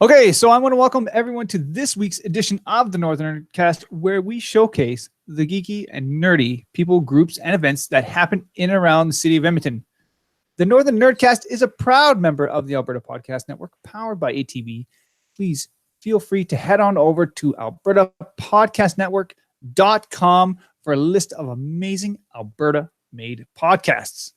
Okay, so I want to welcome everyone to this week's edition of the Northern Nerdcast, where we showcase the geeky and nerdy people, groups, and events that happen in and around the city of Edmonton. The Northern Nerdcast is a proud member of the Alberta Podcast Network, powered by ATV. Please feel free to head on over to albertapodcastnetwork.com for a list of amazing Alberta-made podcasts.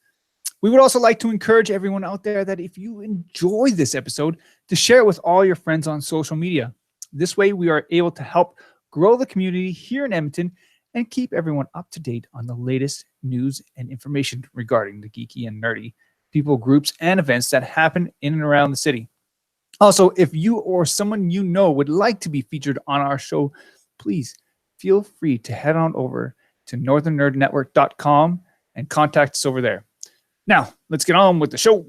We would also like to encourage everyone out there that if you enjoy this episode, to share it with all your friends on social media. This way, we are able to help grow the community here in Edmonton and keep everyone up to date on the latest news and information regarding the geeky and nerdy people, groups, and events that happen in and around the city. Also, if you or someone you know would like to be featured on our show, please feel free to head on over to northernnerdnetwork.com and contact us over there. Now, let's get on with the show.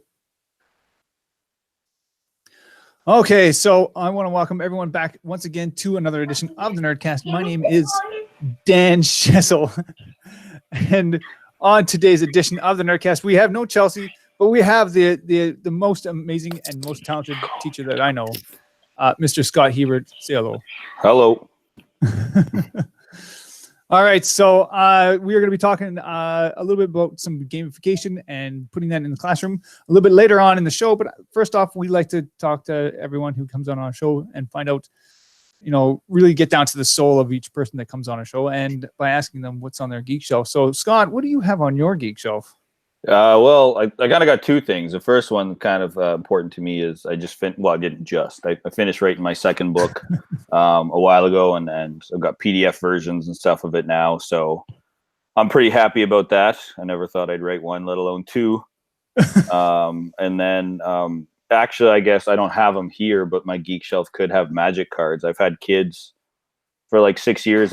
Okay, so I want to welcome everyone back once again to another edition of the Nerdcast. My name is Dan Schessel. And on today's edition of the Nerdcast, we have no Chelsea, but we have the most amazing and most talented teacher that I know, Mr. Scott Hebert. Say hello. Hello. All right, so we are going to be talking a little bit about some gamification and putting that in the classroom a little bit later on in the show. But first off, we like to talk to everyone who comes on our show and find out, really get down to the soul of each person that comes on our show, and by asking them what's on their geek shelf. So, Scott, what do you have on your geek shelf? Well, I kind of got two things. The first one, kind of important to me, is I finished writing my second book a while ago, and I've got PDF versions and stuff of it now. So I'm pretty happy about that. I never thought I'd write one, let alone two. And then actually, I guess I don't have them here, but my geek shelf could have Magic cards. I've had kids for like 5 years.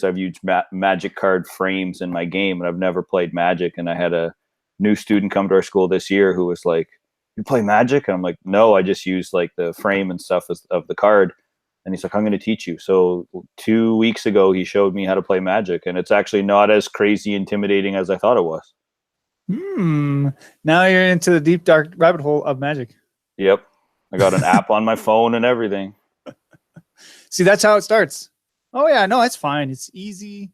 I've used Magic card frames in my game, and I've never played Magic. And I had a new student come to our school this year who was like, "You play Magic?" And I'm like, "No, I just use like the frame and stuff of the card." And he's like, "I'm going to teach you." So 2 weeks ago, he showed me how to play Magic, and it's actually not as crazy intimidating as I thought it was. Now you're into the deep, dark rabbit hole of Magic. Yep. I got an app on my phone and everything. See, that's how it starts. Oh yeah, no, it's fine. It's easy.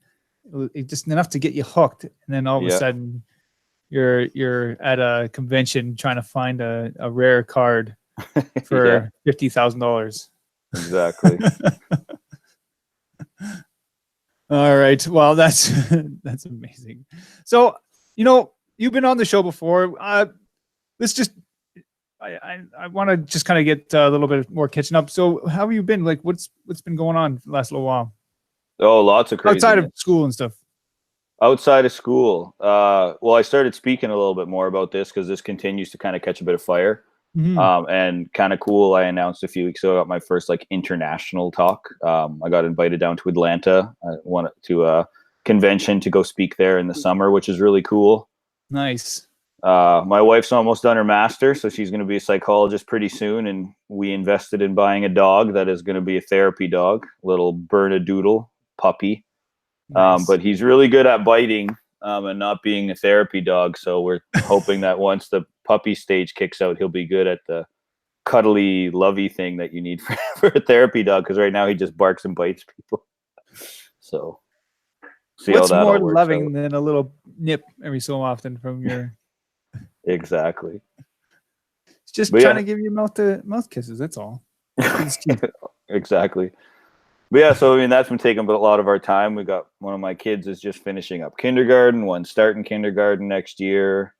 It's just enough to get you hooked, and then all of a sudden, you're at a convention trying to find a rare card for $50,000. Exactly. All right. Well, that's amazing. So, you've been on the show before. Let's just. I want to just kind of get a little bit more catching up. So how have you been? Like, what's been going on for the last little while? Oh, lots of crazy. Outside of school and stuff. Outside of school. Well, I started speaking a little bit more about this because this continues to kind of catch a bit of fire. Mm-hmm. And kind of cool. I announced a few weeks ago I got my first international talk. I got invited down to Atlanta. I went to a convention to go speak there in the summer, which is really cool. Nice. My wife's almost done her master, so she's going to be a psychologist pretty soon. And we invested in buying a dog that is going to be a therapy dog, little Bernedoodle puppy. Nice. But he's really good at biting and not being a therapy dog. So we're hoping that once the puppy stage kicks out, he'll be good at the cuddly, lovey thing that you need for a therapy dog. Because right now he just barks and bites people. So see what's how that more works loving out. Than a little nip every so often from your... Exactly. It's just trying to give you mouth kisses. That's all. Exactly. But yeah, so that's been taking a lot of our time. We got one of my kids is just finishing up kindergarten, one starting kindergarten next year.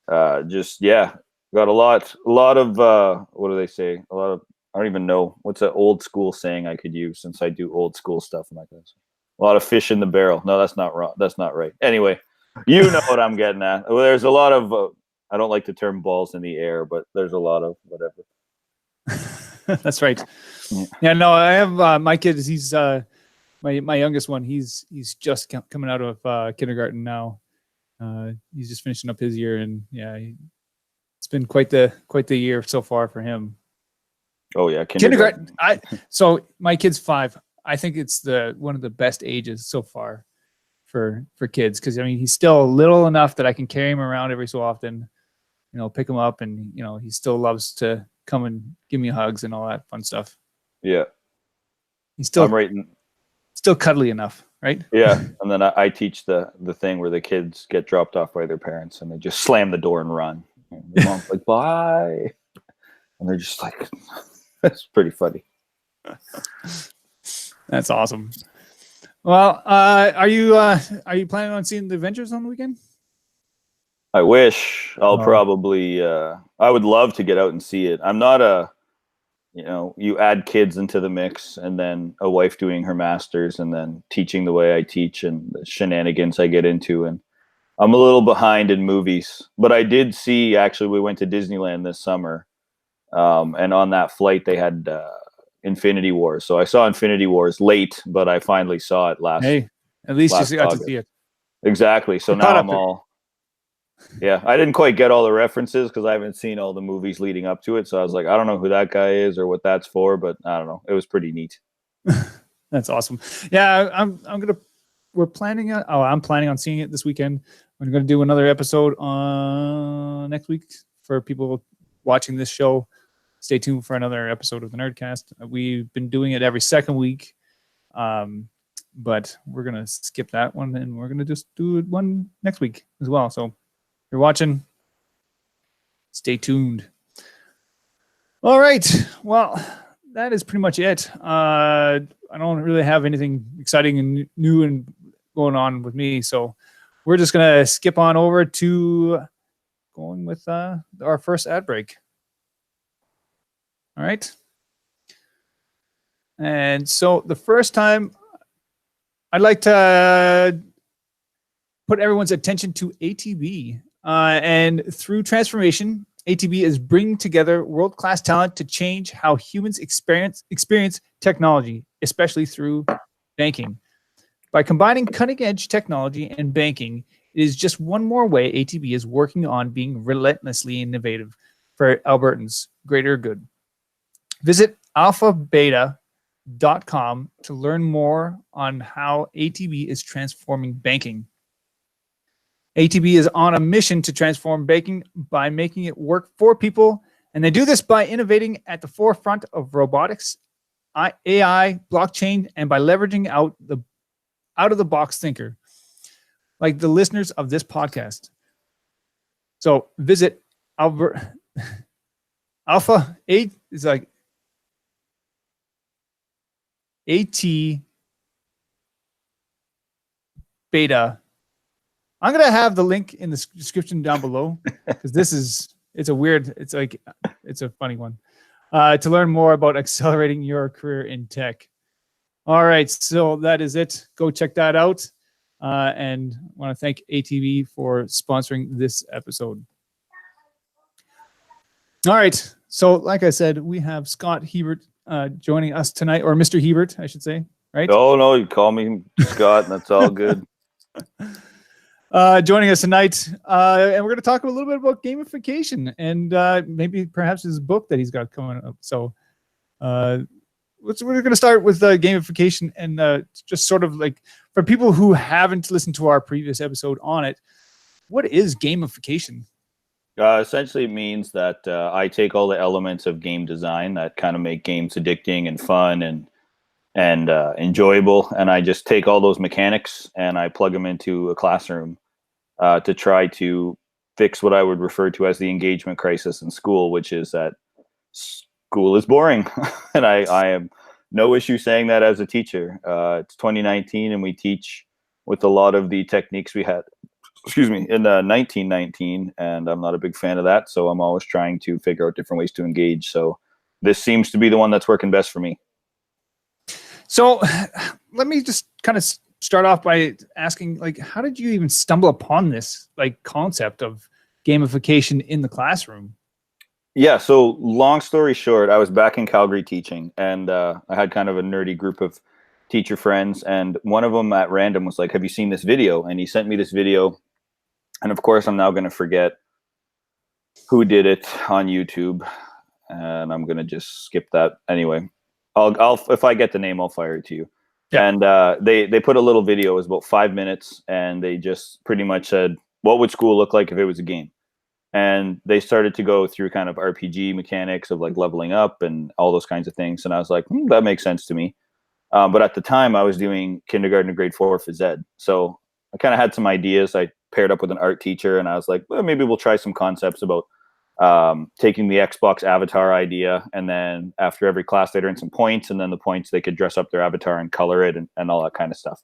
Got a lot of what do they say? A lot of, I don't even know what's an old school saying I could use since I do old school stuff like this. A lot of fish in the barrel. No, that's not wrong. That's not right. Anyway. You know what I'm getting at. Well, there's a lot of, I don't like the term balls in the air, but there's a lot of whatever. That's right. Yeah, no, I have my kid. He's my youngest one. He's just coming out of kindergarten now. He's just finishing up his year, and it's been quite the year so far for him. Oh yeah, kindergarten. So my kid's 5. I think it's one of the best ages so far for kids, because he's still little enough that I can carry him around every so often, pick him up, and he still loves to come and give me hugs and all that fun stuff. Yeah. He's still I'm writing. Still cuddly enough, right? Yeah. And then I teach the thing where the kids get dropped off by their parents and they just slam the door and run. And the mom's like, bye. And they're just like, that's pretty funny. That's awesome. Well, are you planning on seeing the Avengers on the weekend? I wish. I'll probably I would love to get out and see it. I'm not a, you add kids into the mix and then a wife doing her masters and then teaching the way I teach and the shenanigans I get into, and I'm a little behind in movies. But I did see, actually, we went to Disneyland this summer, and on that flight they had Infinity Wars. So I saw Infinity Wars late, but I finally saw it last. Hey, at least you got August. to see it. Exactly. So now I'm all. Yeah, I didn't quite get all the references because I haven't seen all the movies leading up to it. So I was like, I don't know who that guy is or what that's for, but I don't know. It was pretty neat. That's awesome. Yeah, I'm planning on seeing it this weekend. We're going to do another episode on next week for people watching this show. Stay tuned for another episode of the Nerdcast. We've been doing it every second week, but we're going to skip that one and we're going to just do one next week as well. So if you're watching, stay tuned. All right. Well, that is pretty much it. I don't really have anything exciting and new and going on with me. So we're just going to skip on over to going with our first ad break. All right. And so the first time I'd like to put everyone's attention to ATB. And through transformation, ATB is bringing together world-class talent to change how humans experience technology, especially through banking. By combining cutting-edge technology and banking, it is just one more way ATB is working on being relentlessly innovative for Albertans' greater good. Visit alphabeta.com to learn more on how ATB is transforming banking. ATB is on a mission to transform banking by making it work for people, and they do this by innovating at the forefront of robotics, AI, blockchain, and by leveraging out-of-the-box thinker, like the listeners of this podcast. So visit Alpha 8 is like AT Beta. I'm going to have the link in the description down below because it's a funny one to learn more about accelerating your career in tech. All right. So that is it. Go check that out. And I want to thank ATB for sponsoring this episode. All right. So like I said, we have Scott Hebert joining us tonight, or Mr. Hebert, I should say, right? Oh, no, you call me Scott and that's all good. Joining us tonight, and we're going to talk a little bit about gamification and maybe perhaps his book that he's got coming up. So we're going to start with gamification and just sort of like for people who haven't listened to our previous episode on it, what is gamification? Essentially, it means that I take all the elements of game design that kind of make games addicting and fun and enjoyable, and I just take all those mechanics and I plug them into a classroom to try to fix what I would refer to as the engagement crisis in school, which is that school is boring. And I have no issue saying that as a teacher. It's 2019 and we teach with a lot of the techniques we had in 1919, and I'm not a big fan of that, so I'm always trying to figure out different ways to engage. So this seems to be the one that's working best for me. So let me just kind of start off by asking, like, how did you even stumble upon this like concept of gamification in the classroom? Yeah, so long story short, I was back in Calgary teaching, and I had kind of a nerdy group of teacher friends, and one of them at random was like, have you seen this video? And he sent me this video, and of course I'm now going to forget who did it on YouTube, and I'm going to just skip that anyway. I'll if I get the name, I'll fire it to you. Yeah. And they put a little video. It was about 5 minutes, and they just pretty much said, what would school look like if it was a game? and they started to go through kind of RPG mechanics of like leveling up and all those kinds of things. And I was like, that makes sense to me. But at the time I was doing kindergarten to grade 4 phys ed. So I kind of had some ideas. I paired up with an art teacher and I was like, well, maybe we'll try some concepts about taking the Xbox avatar idea. And then after every class, they'd earn some points, and then the points they could dress up their avatar and color it and all that kind of stuff.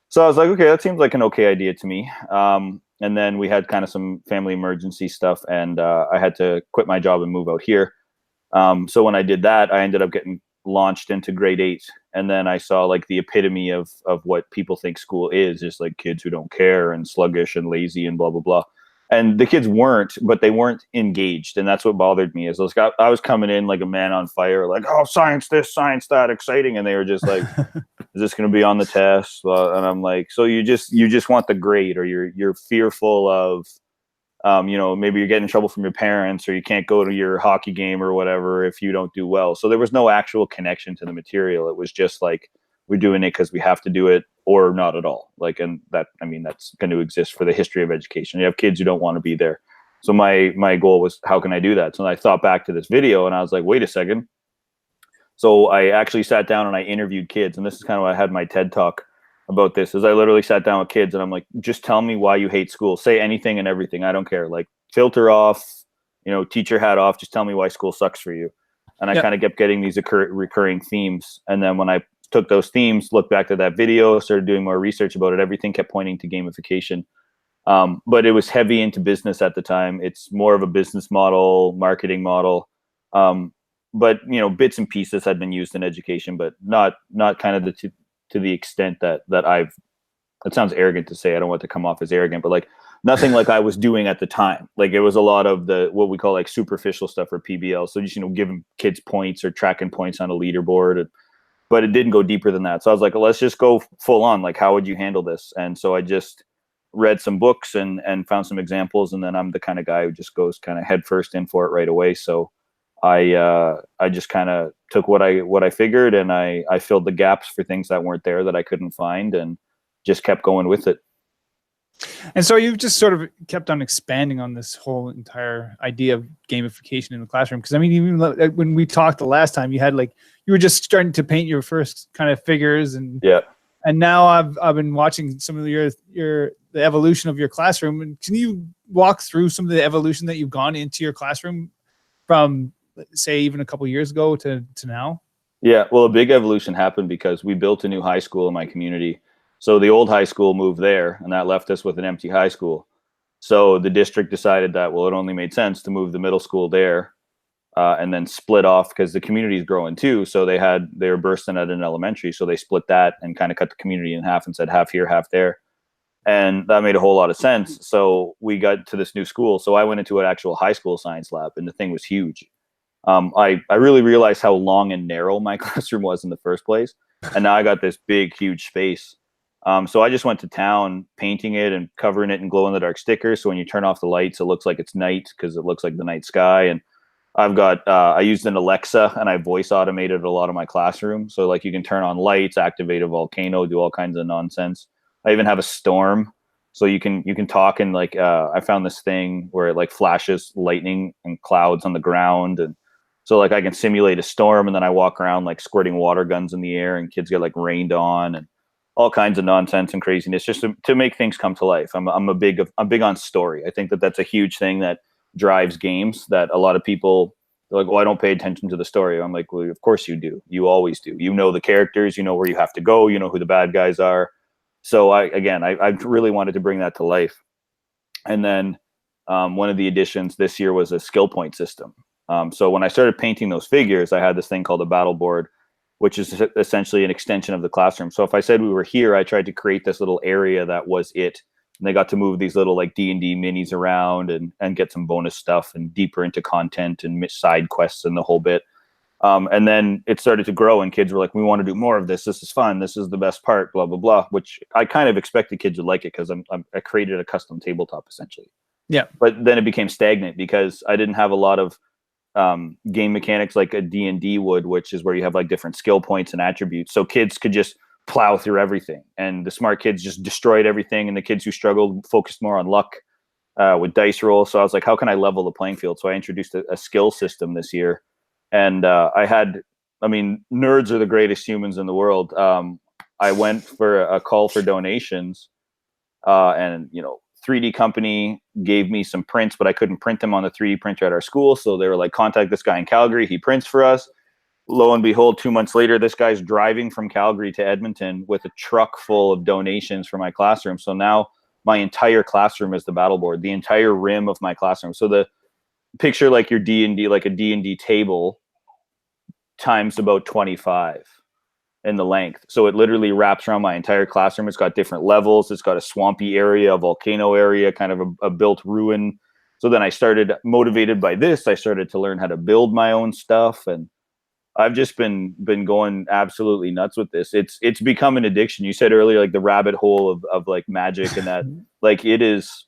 So I was like, okay, that seems like an okay idea to me. And then we had kind of some family emergency stuff, and I had to quit my job and move out here. So when I did that, I ended up getting launched into grade 8. And then I saw like the epitome of what people think school is, just like kids who don't care and sluggish and lazy and blah, blah, blah. And the kids weren't, but they weren't engaged. And that's what bothered me, is I was coming in like a man on fire, like, oh, science this, science that, exciting. And they were just like, is this going to be on the test? And I'm like, so you just want the grade, or you're fearful of, maybe you're getting in trouble from your parents, or you can't go to your hockey game or whatever if you don't do well. So there was no actual connection to the material. It was just like, we're doing it because we have to do it, or not at all. Like, and that's going to exist for the history of education. You have kids who don't want to be there. So my goal was, how can I do that? So I thought back to this video and I was like, wait a second. So I actually sat down and I interviewed kids, and this is kind of why I had my TED talk about this, is I literally sat down with kids and I'm like, just tell me why you hate school. Say anything and everything. I don't care. Like, filter off, teacher hat off. Just tell me why school sucks for you. And I kind of kept getting these recurring themes. And then when I took those themes, looked back at that video, started doing more research about it, everything kept pointing to gamification. But it was heavy into business at the time. It's more of a business model, marketing model. But bits and pieces had been used in education, but not kind of to the extent that I've. It sounds arrogant to say. I don't want to come off as arrogant, but like nothing like I was doing at the time. Like, it was a lot of what we call like superficial stuff, or PBL. So just giving kids points or tracking points on a leaderboard. But it didn't go deeper than that. So I was like, let's just go full on. Like, how would you handle this? And so I just read some books and found some examples. And then I'm the kind of guy who just goes kind of head first in for it right away. So I just kind of took what I figured, and I filled the gaps for things that weren't there that I couldn't find, and just kept going with it. And so you've just sort of kept on expanding on this whole entire idea of gamification in the classroom. Because even when we talked the last time, you were just starting to paint your first kind of figures, and now I've been watching some of the evolution of your classroom. And can you walk through some of the evolution that you've gone into your classroom from, say, even a couple of years ago to now? Yeah, well, a big evolution happened because we built a new high school in my community. So the old high school moved there, and that left us with an empty high school. So the district decided that, well, it only made sense to move the middle school there, and then split off, because the community is growing too. So they were bursting at an elementary. So they split that and kind of cut the community in half and said half here, half there. And that made a whole lot of sense. So we got to this new school. So I went into an actual high school science lab, and the thing was huge. I really realized how long and narrow my classroom was in the first place. And now I got this big, huge space. So I just went to town painting it and covering it in glow-in-the-dark stickers. So when you turn off the lights, it looks like it's night, because it looks like the night sky. And I've got, I used an Alexa, and I voice automated a lot of my classroom. So like, you can turn on lights, activate a volcano, do all kinds of nonsense. I even have a storm. So you can talk, and like, I found this thing where it like flashes lightning and clouds on the ground. And so like, I can simulate a storm, and then I walk around like squirting water guns in the air, and kids get like rained on, and all kinds of nonsense and craziness, just to make things come to life. I'm big on story. I think that's a huge thing that drives games, that a lot of people are like, well, I don't pay attention to the story. I'm like, well, of course you do. You always do. You know the characters, you know where you have to go, you know who the bad guys are. So I really wanted to bring that to life. And then one of the additions this year was a skill point system. So when I started painting those figures, I had this thing called a battle board, which is essentially an extension of the classroom. So if I said we were here, I tried to create this little area that was it. And they got to move these little like D&D minis around and get some bonus stuff and deeper into content and side quests and the whole bit. And then it started to grow, and kids were like, we want to do more of this. This is fun. This is the best part, blah, blah, blah, which I kind of expected kids would like it, because I created a custom tabletop essentially. Yeah. But then it became stagnant because I didn't have a lot of game mechanics like a D&D would, which is where you have like different skill points and attributes. So kids could just plow through everything, and the smart kids just destroyed everything, and the kids who struggled focused more on luck. with dice roll. So I was like, how can I level the playing field? So I introduced a skill system this year. And nerds are the greatest humans in the world. I went for a call for donations, and 3D company gave me some prints, but I couldn't print them on the 3D printer at our school. So they were like, contact this guy in Calgary. He prints for us. Lo and behold, 2 months later, this guy's driving from Calgary to Edmonton with a truck full of donations for my classroom. So now my entire classroom is the battle board, the entire rim of my classroom. So the picture like your D&D, like a D&D table times about 25 in the length. So it literally wraps around my entire classroom. It's got different levels. It's got a swampy area, a volcano area, kind of a built ruin. So then I started, motivated by this, I started to learn how to build my own stuff. And I've just been going absolutely nuts with this. It's become an addiction. You said earlier, like the rabbit hole of like magic and that, like it is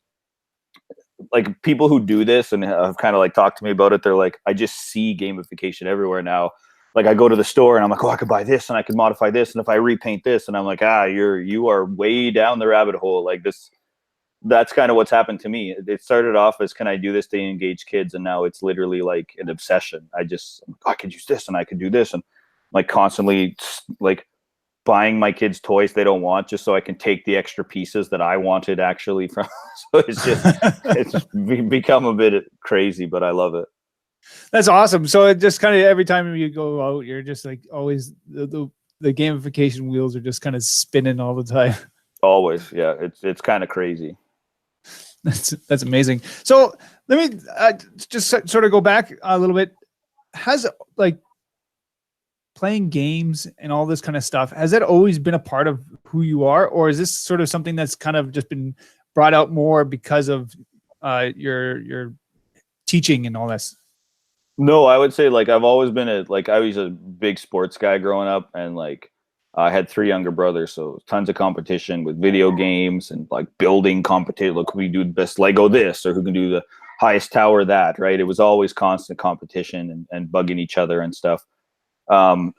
like people who do this and have kind of like talked to me about it. They're like, I just see gamification everywhere now. Like I go to the store and I'm like, oh, I could buy this and I could modify this. And if I repaint this, and I'm like, you are way down the rabbit hole. Like this, that's kind of what's happened to me. It started off as, can I do this to engage kids? And now it's literally like an obsession. I could use this and I could do this. And like constantly like buying my kids toys they don't want just so I can take the extra pieces that I wanted actually from. So it's become a bit crazy, but I love it. That's awesome. So it just kind of every time you go out, you're just like always the gamification wheels are just kind of spinning all the time. Always. Yeah. It's kind of crazy. That's amazing. So let me just sort of go back a little bit. Has like playing games and all this kind of stuff, has that always been a part of who you are? Or is this sort of something that's kind of just been brought out more because of your teaching and all this? No, I would say like I've always been I was a big sports guy growing up, and like I had 3 younger brothers, so tons of competition with video games and like building competition. Look, who can do the best Lego this, or who can do the highest tower that, right? It was always constant competition and bugging each other and stuff.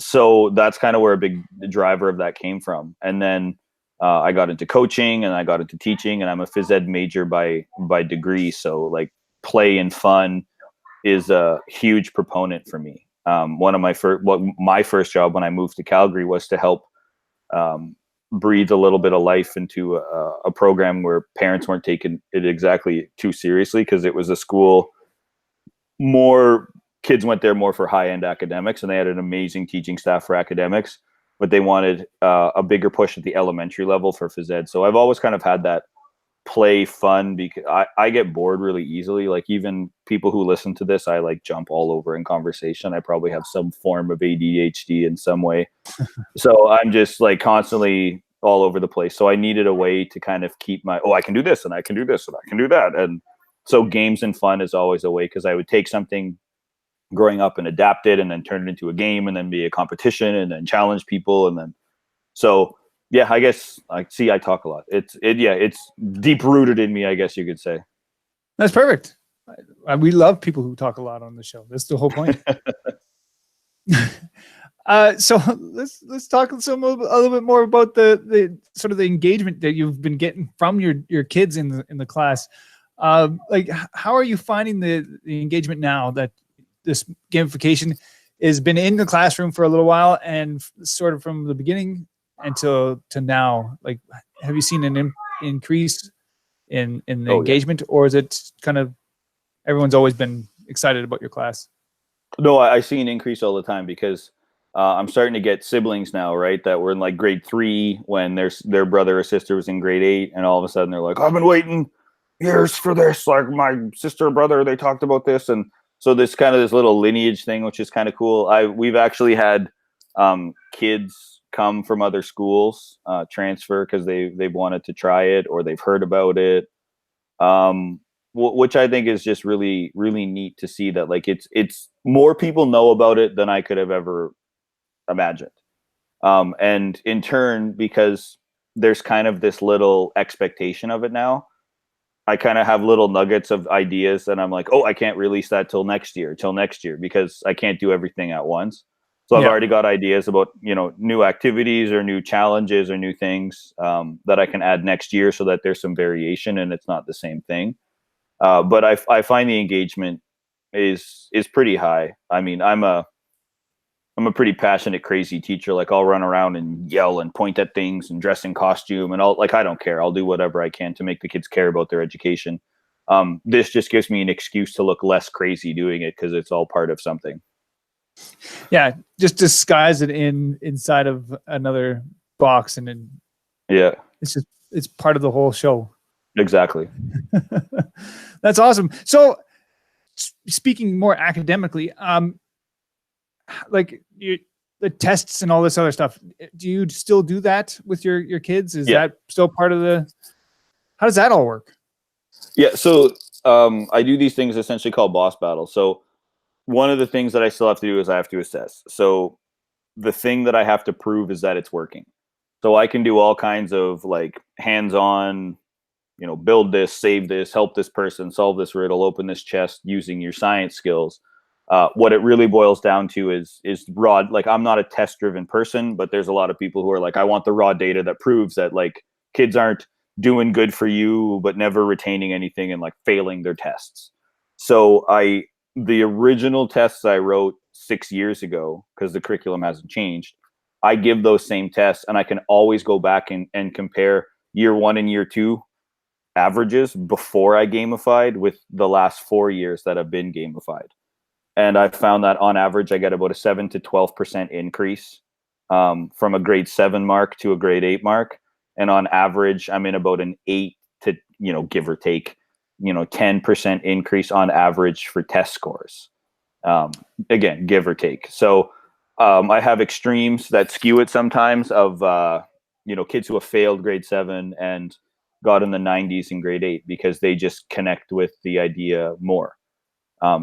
So that's kind of where a big driver of that came from. And then I got into coaching and I got into teaching, and I'm a phys ed major by degree. So like play and fun is a huge proponent for me. One of my first job when I moved to Calgary was to help breathe a little bit of life into a program where parents weren't taking it exactly too seriously, because it was a school more kids went there more for high-end academics, and they had an amazing teaching staff for academics, but they wanted a bigger push at the elementary level for phys ed. So I've always kind of had that play fun, because I get bored really easily. Like even people who listen to this, I like jump all over in conversation. I probably have some form of ADHD in some way. So I'm just like constantly all over the place. So I needed a way to kind of keep I can do this and I can do this and I can do that. And so games and fun is always a way, because I would take something growing up and adapt it and then turn it into a game and then be a competition and then challenge people. And then, so yeah, I guess I talk a lot. It's deep rooted in me, I guess you could say. That's perfect. We love people who talk a lot on the show. That's the whole point. So let's talk a little bit more about the sort of the engagement that you've been getting from your kids in the class. Like how are you finding the engagement now that this gamification has been in the classroom for a little while, and sort of from the beginning until to now? Like, have you seen an increase in the engagement, or is it kind of everyone's always been excited about your class? No, I see an increase all the time, because I'm starting to get siblings now, right? That were in like grade 3 when their brother or sister was in grade 8, and all of a sudden they're like, I've been waiting years for this. Like my sister or brother, they talked about this. And so this kind of this little lineage thing, which is kind of cool. We've actually had kids come from other schools transfer because they've wanted to try it or they've heard about it, which I think is just really, really neat to see that like it's more people know about it than I could have ever imagined. And in turn, because there's kind of this little expectation of it now, I kind of have little nuggets of ideas and I'm like, oh, I can't release that till next year, because I can't do everything at once. So I've already got ideas about, new activities or new challenges or new things that I can add next year, so that there's some variation and it's not the same thing. But I find the engagement is pretty high. I mean, I'm a pretty passionate, crazy teacher. Like, I'll run around and yell and point at things and dress in costume, and I don't care. I'll do whatever I can to make the kids care about their education. This just gives me an excuse to look less crazy doing it, because it's all part of something. Yeah, just disguise it inside of another box, and then it's part of the whole show. Exactly. That's awesome. So, speaking more academically, like the tests and all this other stuff, do you still do that with your kids? Is that still part of how does that all work? Yeah. So I do these things essentially called boss battles. So one of the things that I still have to do is I have to assess. So the thing that I have to prove is that it's working. So I can do all kinds of like hands-on, build this, save this, help this person, solve this riddle, open this chest using your science skills. What it really boils down to is raw. Like, I'm not a test driven person, but there's a lot of people who are like, I want the raw data that proves that like kids aren't doing good for you, but never retaining anything and like failing their tests. So the original tests I wrote 6 years ago, because the curriculum hasn't changed, I give those same tests, and I can always go back and compare year 1 and year 2 averages before I gamified with the last 4 years that have been gamified. And I found that on average, I get about a 7 to 12% increase from a grade 7 mark to a grade 8 mark. And on average, I'm in about an 8 to, give or take, 10% increase on average for test scores. Again, give or take. So I have extremes that skew it sometimes of, kids who have failed grade 7 and got in the 90s in grade 8 because they just connect with the idea more.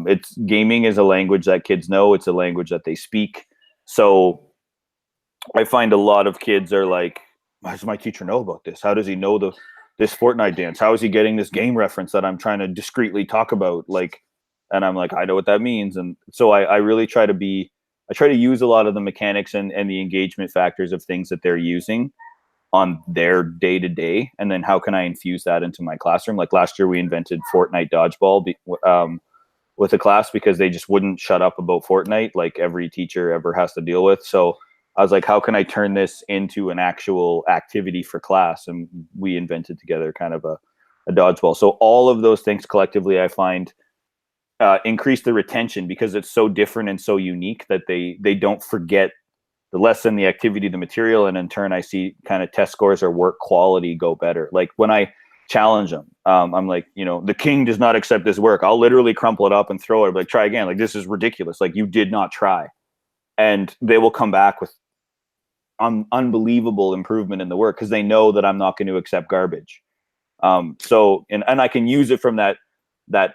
It's gaming is a language that kids know. It's a language that they speak. So I find a lot of kids are like, how does my teacher know about this? How does he know this Fortnite dance? How is he getting this game reference that I'm trying to discreetly talk about? And I'm like, I know what that means. And so I really try to use a lot of the mechanics and the engagement factors of things that they're using on their day to day. And then how can I infuse that into my classroom? Like last year we invented Fortnite dodgeball with a class because they just wouldn't shut up about Fortnite, like every teacher ever has to deal with. So I was like, how can I turn this into an actual activity for class? And we invented together kind of a dodgeball. So all of those things collectively, I find increase the retention because it's so different and so unique that they don't forget the lesson, the activity, the material. And in turn, I see kind of test scores or work quality go better. Like when I challenge them, I'm like, the king does not accept this work. I'll literally crumple it up and throw it. Like, try again. Like, this is ridiculous. Like, you did not try. And they will come back with unbelievable improvement in the work because they know that I'm not going to accept garbage. So I can use it from that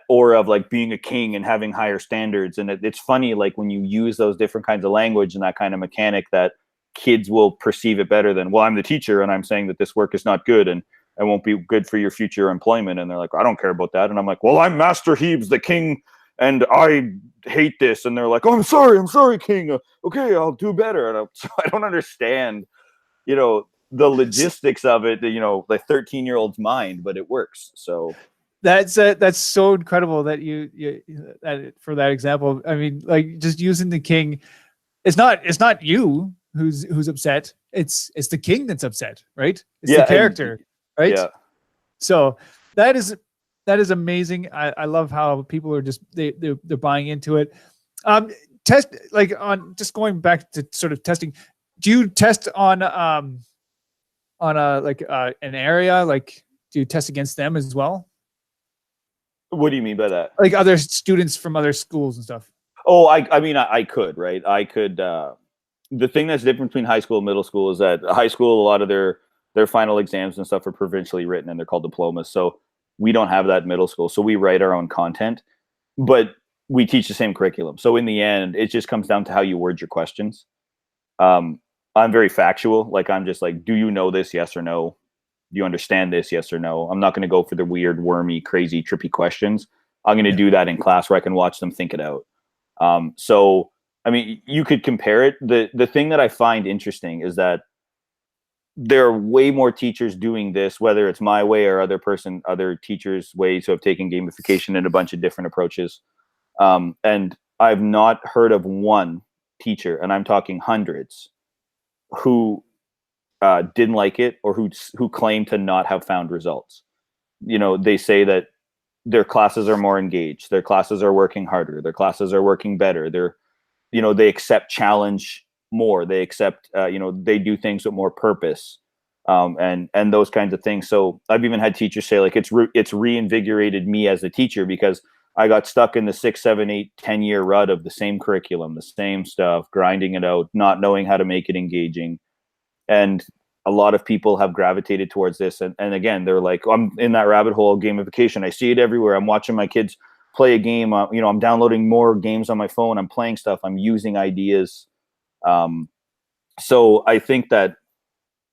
aura of like being a king and having higher standards. And it's funny, like when you use those different kinds of language and that kind of mechanic, that kids will perceive it better than, well, I'm the teacher and I'm saying that this work is not good and it won't be good for your future employment. And they're like, I don't care about that. And I'm like, well, I'm Master Hebes, the king, and I hate this. And they're like, oh, I'm sorry, king. Okay, I'll do better. And so I don't understand, the logistics of it, the 13-year-old's mind, but it works. So that's so incredible that you for that example. I mean, like just using the king, it's not you who's upset. It's the king that's upset, right? It's the character, right? Yeah. So that is amazing. I love how people are just they're buying into it. Test like on just going back to sort of testing. Do you test on an area? Like, do you test against them as well? What do you mean by that? Like other students from other schools and stuff. Oh, I mean, I could, right? I could. The thing that's different between high school and middle school is that high school, a lot of their final exams and stuff are provincially written and they're called diplomas. So we don't have that in middle school. So we write our own content, but we teach the same curriculum. So in the end, it just comes down to how you word your questions. I'm very factual. Like, I'm just like, do you know this? Yes or no? Do you understand this? Yes or no? I'm not going to go for the weird, wormy, crazy, trippy questions. I'm going to do that in class where I can watch them think it out. So, I mean, you could compare it. The thing that I find interesting is that there are way more teachers doing this, whether it's my way or other teachers' ways who have taken gamification in a bunch of different approaches. And I've not heard of one teacher, and I'm talking hundreds, who didn't like it or who claim to not have found results. They say that their classes are more engaged, their classes are working harder, their classes are working better. They accept challenge more. They accept, they do things with more purpose, and those kinds of things. So I've even had teachers say, like, it's reinvigorated me as a teacher, because I got stuck in the 6, 7, 8, 10-year rut of the same curriculum, the same stuff, grinding it out, not knowing how to make it engaging. And a lot of people have gravitated towards this. And again, they're like, I'm in that rabbit hole of gamification. I see it everywhere. I'm watching my kids play a game. I'm downloading more games on my phone. I'm playing stuff. I'm using ideas. So I think that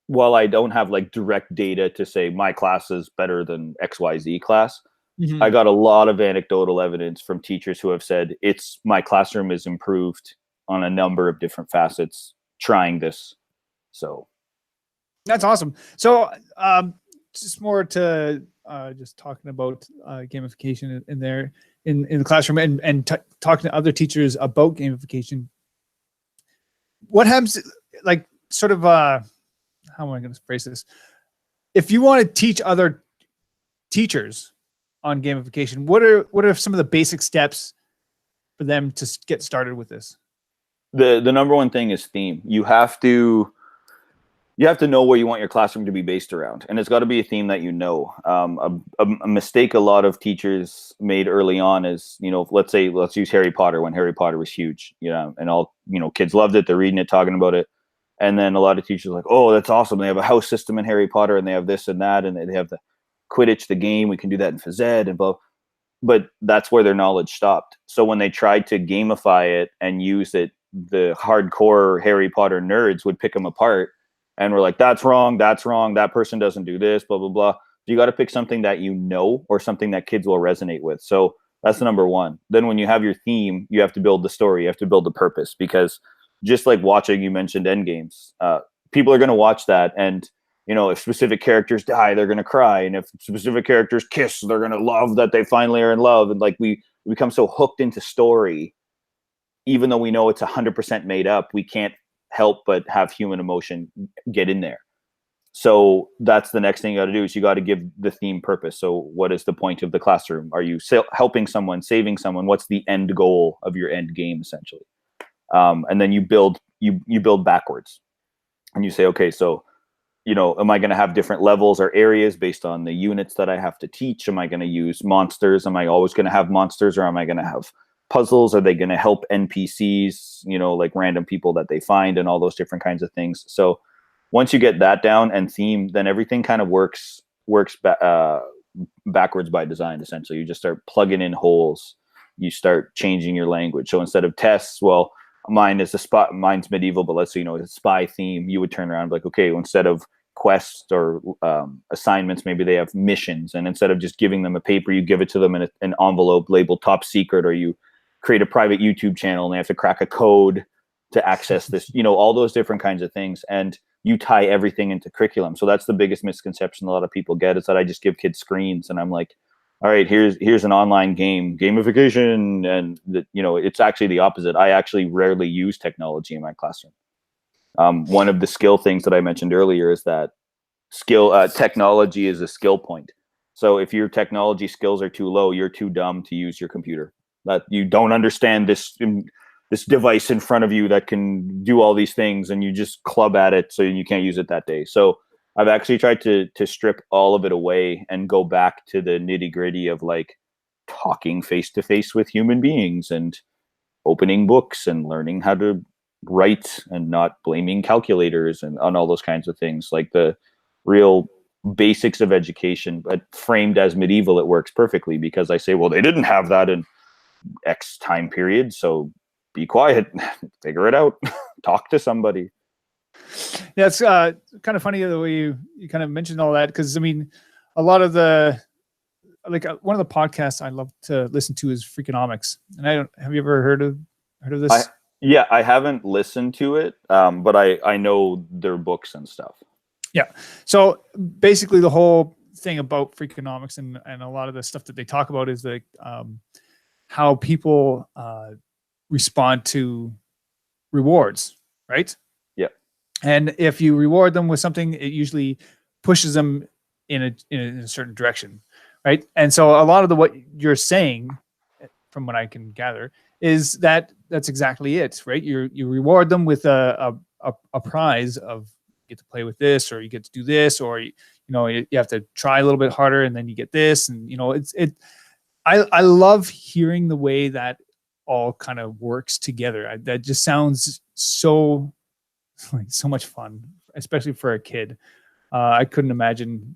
while I don't have like direct data to say my class is better than XYZ class, I got a lot of anecdotal evidence from teachers who have said my classroom is improved on a number of different facets trying this. So that's awesome. So just more to just talking about gamification in the classroom and talking to other teachers about gamification. What happens, like, sort of, how am I going to phrase this? If you want to teach other teachers on gamification, what are some of the basic steps for them to get started with this? The number one thing is theme. You have to know what you want your classroom to be based around, and it's got to be a theme that a mistake a lot of teachers made early on is, let's use Harry Potter, when Harry Potter was huge, and all, kids loved it, they're reading it, talking about it, and then a lot of teachers are like, oh, that's awesome, they have a house system in Harry Potter, and they have this and that, and they have the Quidditch, the game, we can do that in phys ed and blah. But that's where their knowledge stopped. So when they tried to gamify it and use it, the hardcore Harry Potter nerds would pick them apart. And we're like, that's wrong. That person doesn't do this, blah, blah, blah. You got to pick something that or something that kids will resonate with. So that's the number one. Then when you have your theme, you have to build the story. You have to build the purpose, because just like watching, you mentioned Endgames, people are going to watch that. And, if specific characters die, they're going to cry. And if specific characters kiss, they're going to love that they finally are in love. And like, we become so hooked into story, even though we know it's 100% made up, we can't help but have human emotion get in there. So that's the next thing you got to do, is you got to give the theme purpose. So what is the point of the classroom? Are you helping someone, saving someone? What's the end goal of your end game, essentially? And then you build backwards, and you say, okay, so, am I going to have different levels or areas based on the units that I have to teach? Am I going to use monsters? Am I always going to have monsters, or am I going to have puzzles? Are they going to help NPCs, like random people that they find, and all those different kinds of things? So once you get that down and theme, then everything kind of works backwards by design. Essentially, you just start plugging in holes. You start changing your language. So instead of tests, well, mine's medieval, but let's say, it's a spy theme. You would turn around and be like, okay, well, instead of quests or assignments, maybe they have missions, and instead of just giving them a paper, you give it to them in an envelope labeled top secret, or you create a private YouTube channel and they have to crack a code to access this, all those different kinds of things. And you tie everything into curriculum. So that's the biggest misconception a lot of people get, is that I just give kids screens and I'm like, all right, here's an online game, gamification. And it's actually the opposite. I actually rarely use technology in my classroom. One of the skill things that I mentioned earlier is that technology is a skill point. So if your technology skills are too low, you're too dumb to use your computer. That you don't understand this device in front of you that can do all these things, and you just club at it, so you can't use it that day. So I've actually tried to strip all of it away and go back to the nitty gritty of like talking face to face with human beings and opening books and learning how to write and not blaming calculators and on all those kinds of things, like the real basics of education. But framed as medieval, it works perfectly, because I say, well, they didn't have that in X time period, so be quiet, figure it out, talk to somebody. Yeah, it's kind of funny the way you kind of mentioned all that, because I mean, a lot of the one of the podcasts I love to listen to is Freakonomics, and have you ever heard of this? I haven't listened to it, but I know their books and stuff. Yeah. So basically the whole thing about Freakonomics and a lot of the stuff that they talk about is like how people respond to rewards, right? Yeah. And if you reward them with something, it usually pushes them in a certain direction, right? And so a lot of what you're saying, from what I can gather, is that's exactly it, right? You reward them with a prize of, you get to play with this, or you get to do this, or you have to try a little bit harder, and then you get this, and I love hearing the way that all kind of works together. That just sounds so like so much fun, especially for a kid. I couldn't imagine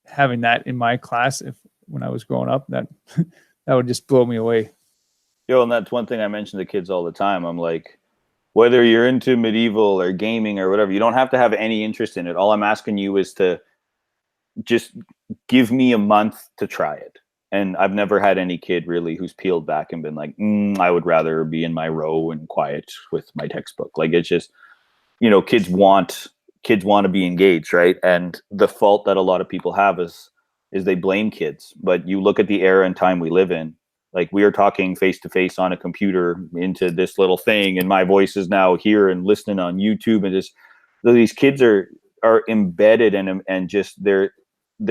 having that in my class when I was growing up. That would just blow me away. And that's one thing I mention to kids all the time. I'm like, whether you're into medieval or gaming or whatever, you don't have to have any interest in it. All I'm asking you is to just give me a month to try it. And I've never had any kid really who's peeled back and been like, I would rather be in my row and quiet with my textbook. Like, it's just, kids want to be engaged, right? And the fault that a lot of people have is they blame kids. But you look at the era and time we live in, like, we are talking face to face on a computer into this little thing, and my voice is now here and listening on YouTube, and just these kids are embedded and just their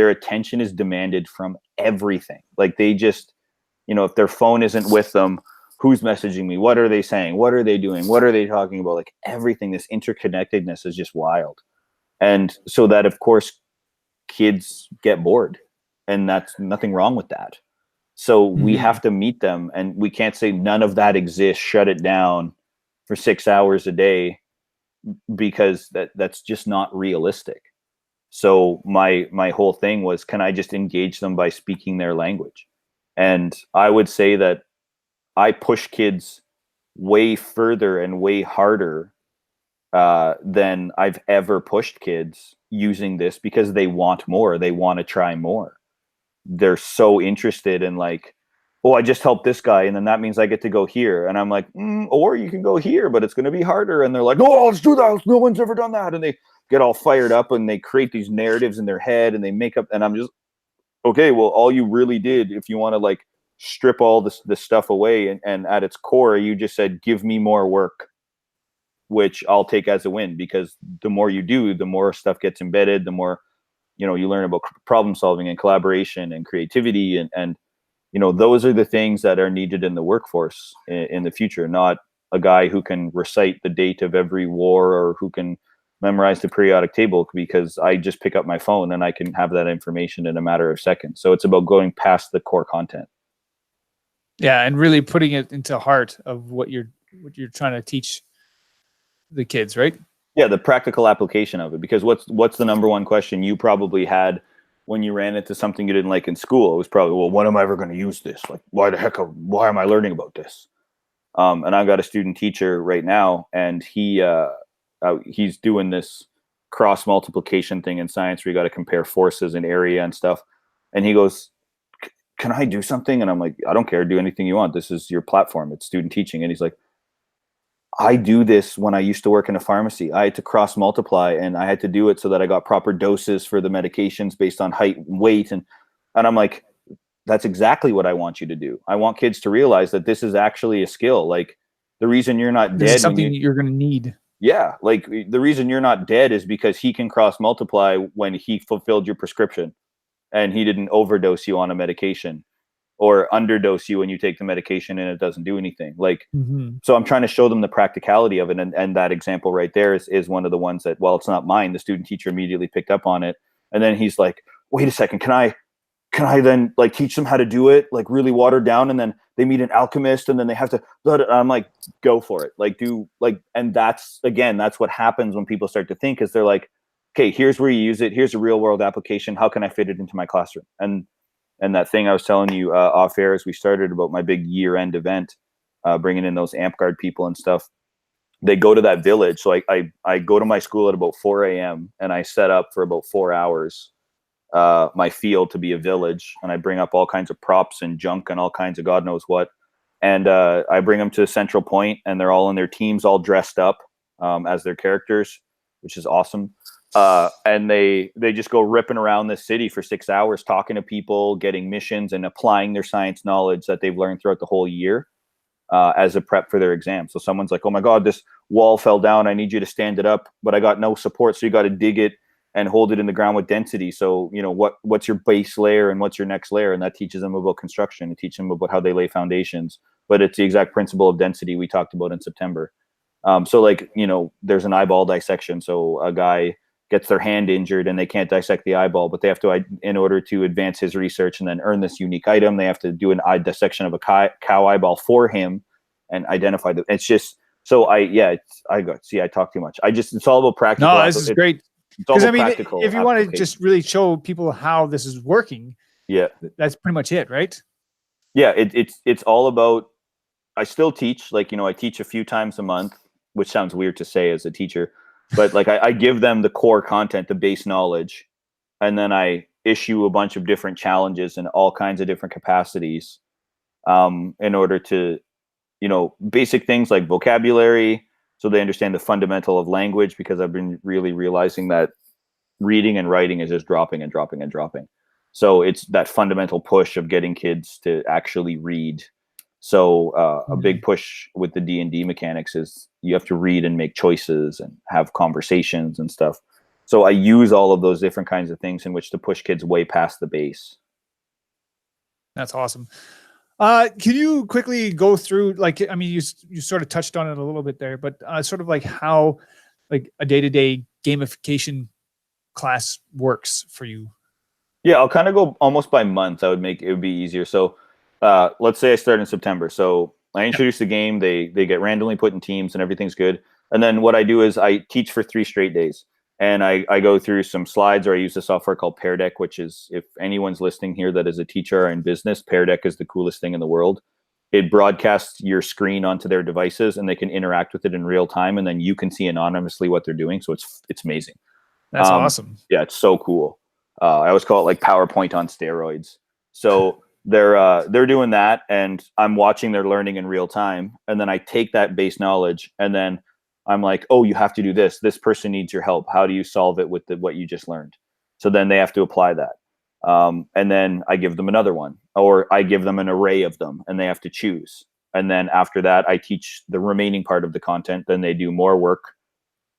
attention is demanded from everything. Like, they just, if their phone isn't with them, who's messaging me? What are they saying? What are they doing? What are they talking about? Like, everything, this interconnectedness is just wild. And so that, of course, kids get bored, and that's nothing wrong with that. So we have to meet them, and we can't say none of that exists, shut it down for 6 hours a day, because that's just not realistic. So my whole thing was, can I just engage them by speaking their language? And I would say that I push kids way further and way harder than I've ever pushed kids using this, because they want more. They want to try more. They're so interested in, like, oh, I just helped this guy, and then that means I get to go here. And I'm like, or you can go here, but it's going to be harder. And they're like, no, let's do that. No one's ever done that. And they get all fired up, and they create these narratives in their head, and they make up. And I'm just, okay, well, all you really did, if you want to, like, strip all this stuff away, and at its core, you just said, give me more work, which I'll take as a win, because the more you do, the more stuff gets embedded, the more you learn about problem solving and collaboration and creativity, and those are the things that are needed in the workforce in the future, not a guy who can recite the date of every war or who can memorize the periodic table, because I just pick up my phone and I can have that information in a matter of seconds. So it's about going past the core content. Yeah, and really putting it into heart of what you're trying to teach the kids, right? Yeah, the practical application of it. Because what's the number one question you probably had when you ran into something you didn't like in school? It was probably, well, when am I ever going to use this? Like, why am I learning about this? And I've got a student teacher right now, and he's doing this cross multiplication thing in science where you got to compare forces and area and stuff. And he goes, can I do something? And I'm like, I don't care. Do anything you want. This is your platform. It's student teaching. And he's like, I do this when I used to work in a pharmacy. I had to cross multiply, and I had to do it so that I got proper doses for the medications based on height and weight. And I'm like, that's exactly what I want you to do. I want kids to realize that this is actually a skill. Like, the reason you're not dead, something you're going to need. Yeah. Like, the reason you're not dead is because he can cross multiply when he fulfilled your prescription, and he didn't overdose you on a medication or underdose you when you take the medication and it doesn't do anything. Like, so I'm trying to show them the practicality of it. And that example right there is one of the ones that, well, it's not mine. The student teacher immediately picked up on it. And then he's like, wait a second, can I then, like, teach them how to do it, like, really watered down? And then they meet an alchemist, and then they have to, I'm like, go for it. Like, and that's what happens when people start to think, is they're like, okay, here's where you use it. Here's a real world application. How can I fit it into my classroom? And that thing I was telling you off air as we started about my big year-end event, bringing in those Amp Guard people and stuff, they go to that village. So I go to my school at about 4 a.m. and I set up for about 4 hours my field to be a village. And I bring up all kinds of props and junk and all kinds of God knows what. And I bring them to Central Point, and they're all in their teams, all dressed up as their characters, which is awesome. And they just go ripping around the city for 6 hours, talking to people, getting missions, and applying their science knowledge that they've learned throughout the whole year as a prep for their exam. So someone's like, oh my God, this wall fell down. I need you to stand it up, but I got no support. So you got to dig it and hold it in the ground with density. So, what's your base layer and what's your next layer? And that teaches them about construction. It teaches them about how they lay foundations. But it's the exact principle of density we talked about in September. So there's an eyeball dissection. So a guy gets their hand injured and they can't dissect the eyeball, but they have to, in order to advance his research and then earn this unique item, they have to do an eye dissection of a cow eyeball for him and identify them. It's just, so I talk too much. It's all about practical. No, this is great. Because if you want to just really show people how this is working, that's pretty much it, right? Yeah, it's all about, I still teach, I teach a few times a month, which sounds weird to say as a teacher, but I give them the core content, the base knowledge, and then I issue a bunch of different challenges in all kinds of different capacities in order to, basic things like vocabulary, so they understand the fundamental of language, because I've been really realizing that reading and writing is just dropping and dropping and dropping. So it's that fundamental push of getting kids to actually read. So a big push with the D&D mechanics is you have to read and make choices and have conversations and stuff. So I use all of those different kinds of things in which to push kids way past the base. That's awesome. Can you quickly go through, you sort of touched on it a little bit there, but sort of like how a day-to-day gamification class works for you? Yeah, I'll kind of go almost by month. It would be easier. So let's say I start in September. So I introduce the game, they get randomly put in teams and everything's good. And then what I do is I teach for 3 straight days. And I go through some slides, or I use a software called Pear Deck, which is, if anyone's listening here that is a teacher or in business, Pear Deck is the coolest thing in the world. It broadcasts your screen onto their devices and they can interact with it in real time. And then you can see anonymously what they're doing. So it's amazing. That's awesome. Yeah, it's so cool. I always call it PowerPoint on steroids. So they're doing that, and I'm watching their learning in real time. And then I take that base knowledge, and then I'm like, oh, you have to do this. This person needs your help. How do you solve it with what you just learned? So then they have to apply that. And then I give them another one, or I give them an array of them, and they have to choose. And then after that, I teach the remaining part of the content. Then they do more work.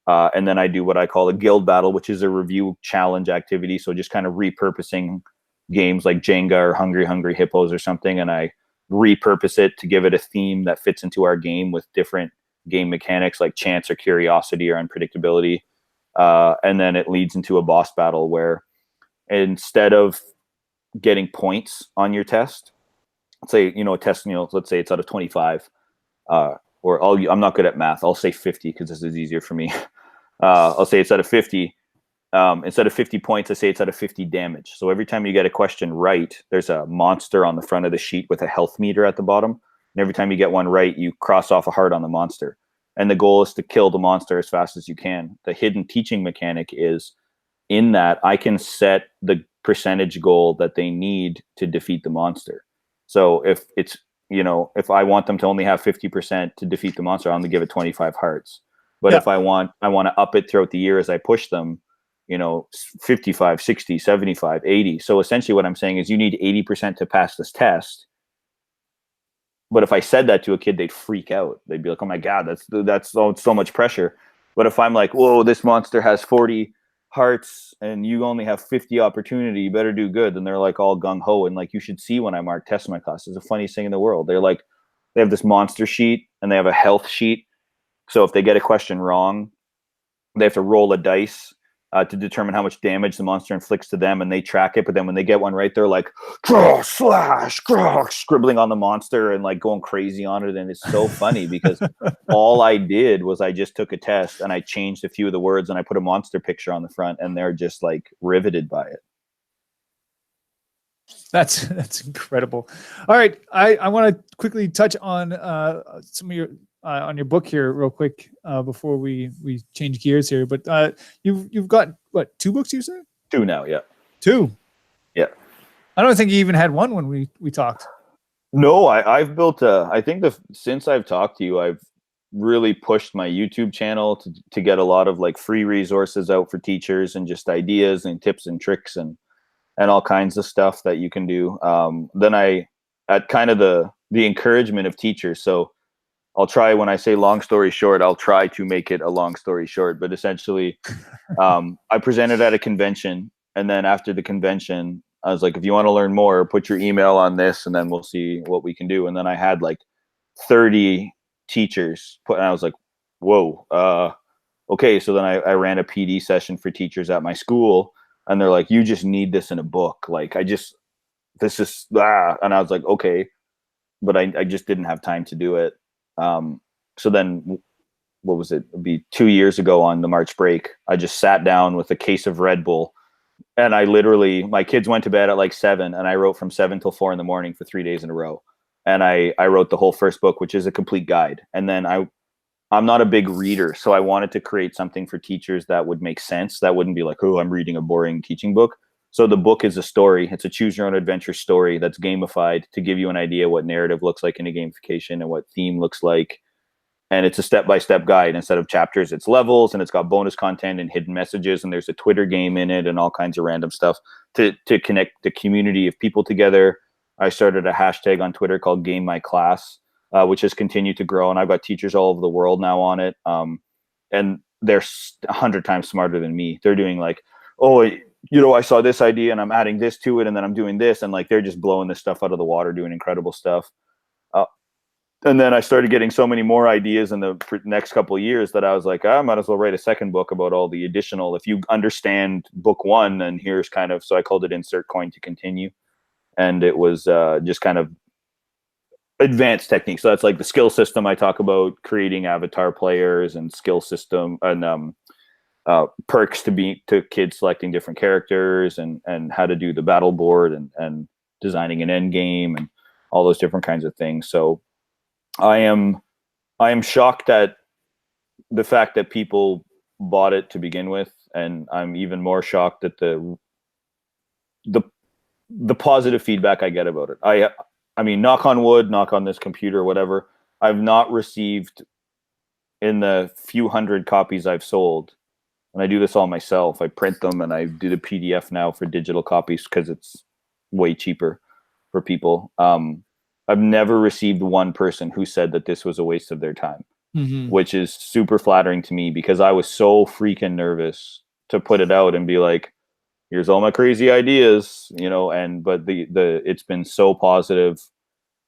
And then I do what I call a guild battle, which is a review challenge activity. So just kind of repurposing games like Jenga or Hungry Hippos or something. And I repurpose it to give it a theme that fits into our game with different game mechanics like chance or curiosity or unpredictability. And then it leads into a boss battle where instead of getting points on your test, let's say, a test, let's say it's out of 25, I'm not good at math. I'll say 50 because this is easier for me. I'll say it's out of 50. Instead of 50 points, I say it's out of 50 damage. So every time you get a question right, there's a monster on the front of the sheet with a health meter at the bottom. And every time you get one right, you cross off a heart on the monster. And the goal is to kill the monster as fast as you can. The hidden teaching mechanic is in that I can set the percentage goal that they need to defeat the monster. So if it's, if I want them to only have 50% to defeat the monster, I'll only give it 25 hearts. But if I want to up it throughout the year as I push them, 55, 60, 75, 80. So essentially what I'm saying is you need 80% to pass this test. But if I said that to a kid, they'd freak out. They'd be like, oh my God, that's so much pressure. But if I'm like, whoa, this monster has 40 hearts and you only have 50 opportunity, you better do good. Then they're like all gung ho. And you should see when I mark tests in my class, it's the funniest thing in the world. They're like, they have this monster sheet and they have a health sheet. So if they get a question wrong, they have to roll a dice to determine how much damage the monster inflicts to them, and they track it. But then when they get one right, they're like, scribbling on the monster and going crazy on it. And it's so funny because all I did was I just took a test and I changed a few of the words and I put a monster picture on the front, and they're just riveted by it. That's incredible. All right, I want to quickly touch on some of your on your book here real quick before we change gears here. But you've got what, 2 books you said? 2 now, yeah. 2. Yeah. I don't think you even had one when we talked. No, I've built I think since I've talked to you, I've really pushed my YouTube channel to get a lot of like free resources out for teachers and just ideas and tips and tricks and all kinds of stuff that you can do. Then I, at kind of the encouragement of teachers. So I'll try, when I say long story short, I'll try to make it a long story short, but essentially I presented at a convention, and then after the convention, I was like, if you want to learn more, put your email on this and then we'll see what we can do. And then I had like 30 teachers put, and I was like, whoa, okay. So then I ran a PD session for teachers at my school, and they're like, you just need this in a book. Like, this is, and I was like, okay, but I just didn't have time to do it. So then what was it? It'd be 2 years ago on the March break, I just sat down with a case of Red Bull, and I literally, my kids went to bed at like 7, and I wrote from 7 till 4 in the morning for 3 days in a row. And I wrote the whole first book, which is a complete guide. And then I'm not a big reader, so I wanted to create something for teachers that would make sense. That wouldn't be like, oh, I'm reading a boring teaching book. So the book is a story. It's a choose your own adventure story that's gamified to give you an idea what narrative looks like in a gamification and what theme looks like. And it's a step-by-step guide. Instead of chapters, it's levels, and it's got bonus content and hidden messages, and there's a Twitter game in it and all kinds of random stuff to connect the community of people together. I started a hashtag on Twitter called Game My Class, which has continued to grow, and I've got teachers all over the world now on it. And they're 100 times smarter than me. They're doing like, oh, I saw this idea and I'm adding this to it, and then I'm doing this, and like they're just blowing this stuff out of the water, doing incredible stuff. And then I started getting so many more ideas in the next couple of years that I was like, I might as well write a second book about all the additional. If you understand book one, and here's kind of, so I called it Insert Coin to Continue. And it was just kind of advanced techniques. So that's like the skill system I talk about, creating avatar players and skill system and perks to kids selecting different characters and how to do the battle board and designing an end game and all those different kinds of things. So I am shocked at the fact that people bought it to begin with, and I'm even more shocked at the positive feedback I get about it. I mean, knock on wood, knock on this computer, whatever, I've not received, in the few hundred copies I've sold, and I do this all myself. I print them and I do the PDF now for digital copies because it's way cheaper for people. I've never received one person who said that this was a waste of their time, which is super flattering to me, because I was so freaking nervous to put it out and be like, here's all my crazy ideas, but it's been so positive.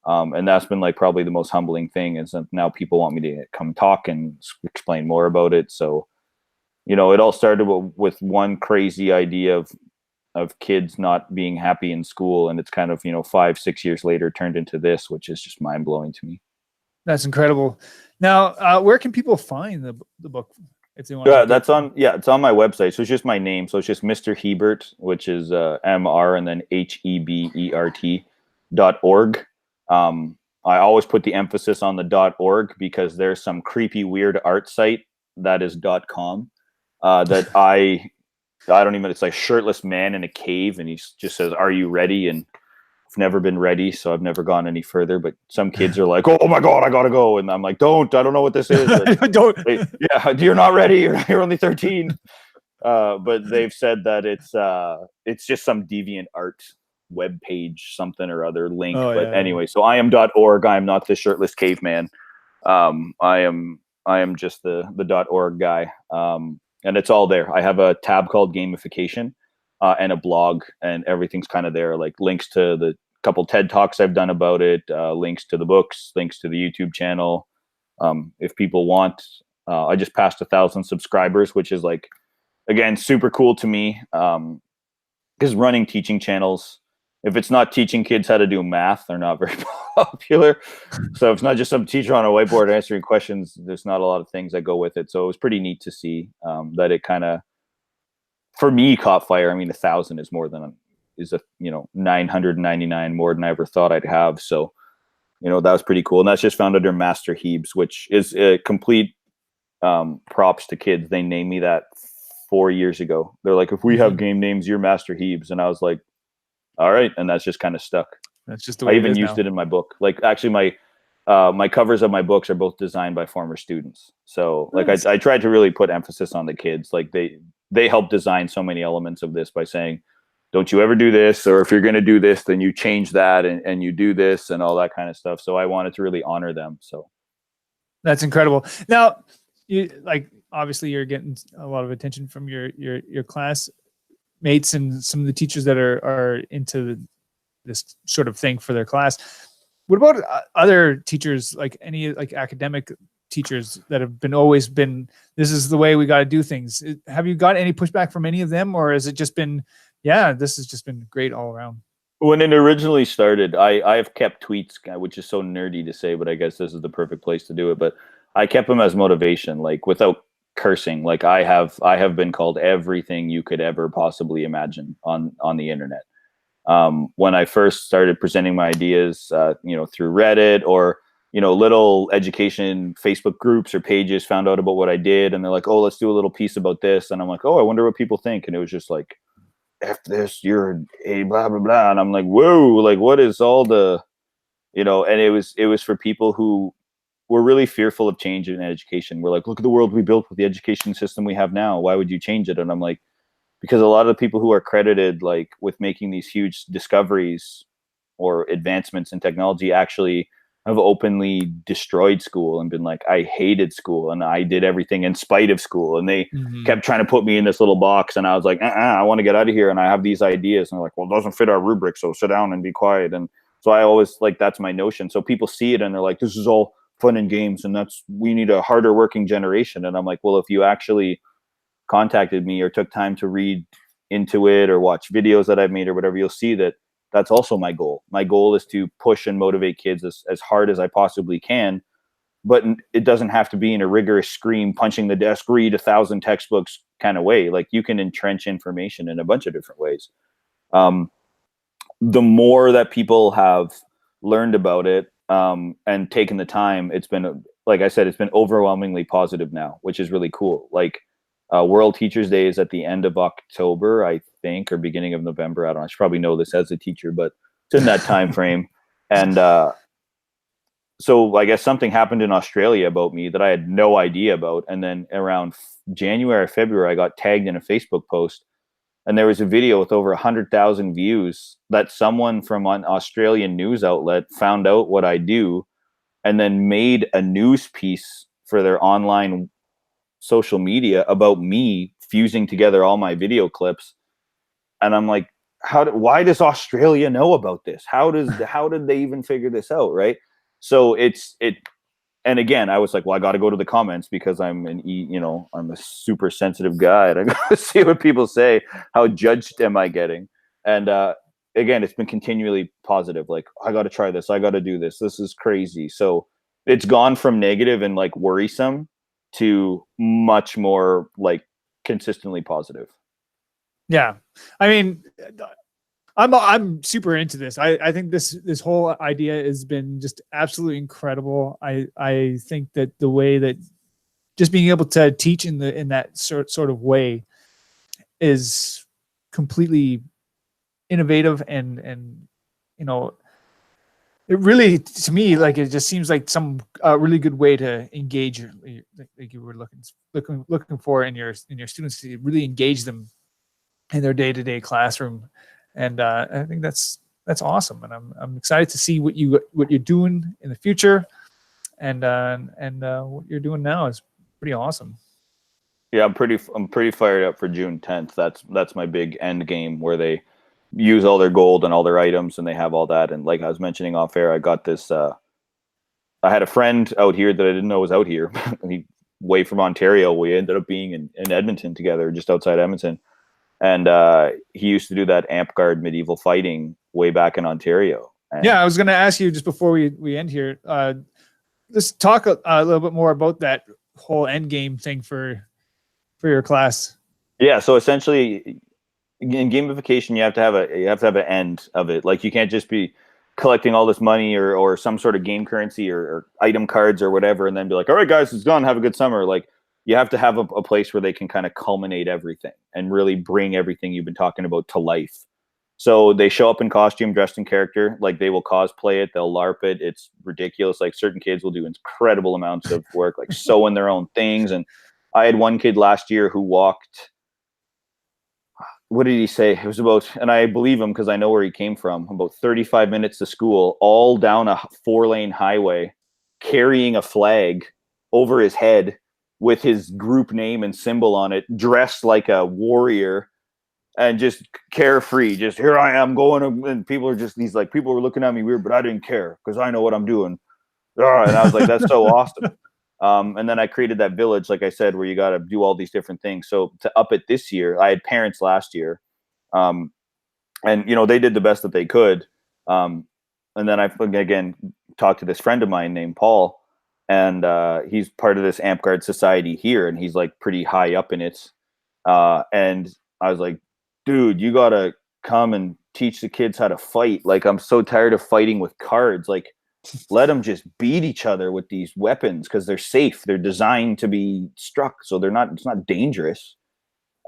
And that's been like probably the most humbling thing, is that now people want me to come talk and explain more about it. So, it all started with one crazy idea of kids not being happy in school. And it's kind of, 5-6 years later turned into this, which is just mind blowing to me. That's incredible. Now, where can people find the book if they want? It's on my website. So it's just my name. So it's just Mr. Hebert, which is MR and then HEBERT.org. I always put the emphasis on the .org because there's some creepy, weird art site that is .com that I don't even, it's like shirtless man in a cave, and he just says, "Are you ready?" And I've never been ready, so I've never gone any further. But some kids are like, "Oh my God, I gotta go," and I'm like, I don't know what this is. Don't. Yeah, you're not ready. You're only 13. But they've said that it's just some deviant art web page, something or other link. Anyway, so I am .org. I am not the shirtless caveman. I am just the .org guy. And it's all there. I have a tab called Gamfication and a blog, and everything's kind of there, like links to the couple TED Talks I've done about it, links to the books, links to the YouTube channel. If people want, I just passed 1,000 subscribers, which is like, again, super cool to me, because running teaching channels, if it's not teaching kids how to do math, they're not very popular. So it's not just some teacher on a whiteboard answering questions. There's not a lot of things that go with it. So it was pretty neat to see that it kind of, for me, caught fire. I mean, 1,000 is 999 more than I ever thought I'd have. So, that was pretty cool. And that's just found under Master Hebes, which is a complete props to kids. They named me that 4 years ago. They're like, if we have game names, you're Master Hebes. And I was like, all right. And that's just kind of stuck. That's just the way I even used it in my book. Like, actually, my covers of my books are both designed by former students. So like Nice. I tried to really put emphasis on the kids. Like they help design so many elements of this by saying, don't you ever do this, or if you're going to do this, then you change that and you do this and all that kind of stuff. So I wanted to really honor them. So That's incredible. Now, you like obviously you're getting a lot of attention from your class mates and some of the teachers that are into this sort of thing for their class. What about other teachers, like any like academic teachers that have always been, this is the way we got to do things? Have you got any pushback from any of them, or has it just been, yeah, this has just been great all around? when it originally started, I have kept tweets, which is so nerdy to say, but I guess this is the perfect place to do it. But I kept them as motivation, like without cursing. Like I have been called everything you could ever possibly imagine on the internet. When I first started presenting my ideas, through Reddit or, little education Facebook groups or pages found out about what I did. And they're like, oh, let's do a little piece about this. And I'm like, oh, I wonder what people think. And it was just like, F this, you're a blah, blah, blah. And I'm like, whoa, like what is all the, and it was for people who were really fearful of change in education. We're like, look at the world we built with the education system we have now. Why would you change it? And I'm like, because a lot of the people who are credited like with making these huge discoveries or advancements in technology actually have openly destroyed school and been like, I hated school and I did everything in spite of school. And they kept trying to put me in this little box. And I was like, I want to get out of here. And I have these ideas. And they're like, well, it doesn't fit our rubric. So sit down and be quiet. And so I always like, that's my notion. So people see it and they're like, this is all fun and games. And we need a harder working generation. And I'm like, well, if you actually contacted me or took time to read into it or watch videos that I've made or whatever, you'll see that that's also my goal. My goal is to push and motivate kids as hard as I possibly can, but it doesn't have to be in a rigorous scream, punching the desk, read 1,000 textbooks kind of way. Like you can entrench information in a bunch of different ways. The more that people have learned about it and taken the time, it's been, like I said, it's been overwhelmingly positive now, which is really cool. Like World Teachers Day is at the end of October, I think, or beginning of November. I don't know. I should probably know this as a teacher, but it's in that time frame. And so I guess something happened in Australia about me that I had no idea about. And then around January, February, I got tagged in a Facebook post. And there was a video with over 100,000 views that someone from an Australian news outlet found out what I do and then made a news piece for their online social media about me fusing together all my video clips. And I'm like, why does Australia know about this? How did they even figure this out? Right. So and again, I was like, well, I got to go to the comments because I'm I'm a super sensitive guy and I got to see what people say. How judged am I getting? And again, it's been continually positive. Like, I got to try this. I got to do this. This is crazy. So it's gone from negative and like worrisome to much more like consistently positive. Yeah. I mean, I'm super into this. I think this whole idea has been just absolutely incredible. I think that the way that just being able to teach in that sort of way is completely innovative and it really, to me, like it just seems like some really good way to engage, like you were looking for in your students, to really engage them in their day-to-day classroom. And I think that's awesome, and I'm excited to see what you're doing in the future, and what you're doing now is pretty awesome. Yeah, I'm pretty fired up for June 10th. That's my big end game where they use all their gold and all their items and they have all that. And like I was mentioning off air, I got this. I had a friend out here that I didn't know was out here. He way from Ontario. We ended up being in Edmonton together, just outside Edmonton. And he used to do that amp guard medieval fighting way back in Ontario. And yeah, I was going to ask you just before we end here. Let's talk a little bit more about that whole end game thing for your class. Yeah, so essentially, in gamification, you have to have an end of it. Like you can't just be collecting all this money or some sort of game currency or item cards or whatever, and then be like, all right, guys, it's gone. Have a good summer. Like, you have to have a place where they can kind of culminate everything and really bring everything you've been talking about to life. So they show up in costume, dressed in character. Like they will cosplay it, they'll LARP it. It's ridiculous. Like certain kids will do incredible amounts of work, like sewing their own things. And I had one kid last year who walked, what did he say? It was about, and I believe him because I know where he came from, about 35 minutes to school, all down a 4-lane highway, carrying a flag over his head with his group name and symbol on it, dressed like a warrior and just carefree. Just here I am going, and people are just, these like, people were looking at me weird, but I didn't care because I know what I'm doing. And I was like, that's so awesome. And then I created that village, like I said, where you got to do all these different things. So to up it this year, I had parents last year, and they did the best that they could. And then I again talked to this friend of mine named Paul, and he's part of this Amp Guard society here, and he's like pretty high up in it. And I was like, dude, you gotta come and teach the kids how to fight. Like, I'm so tired of fighting with cards. Like, let them just beat each other with these weapons because they're safe. They're designed to be struck, so it's not dangerous.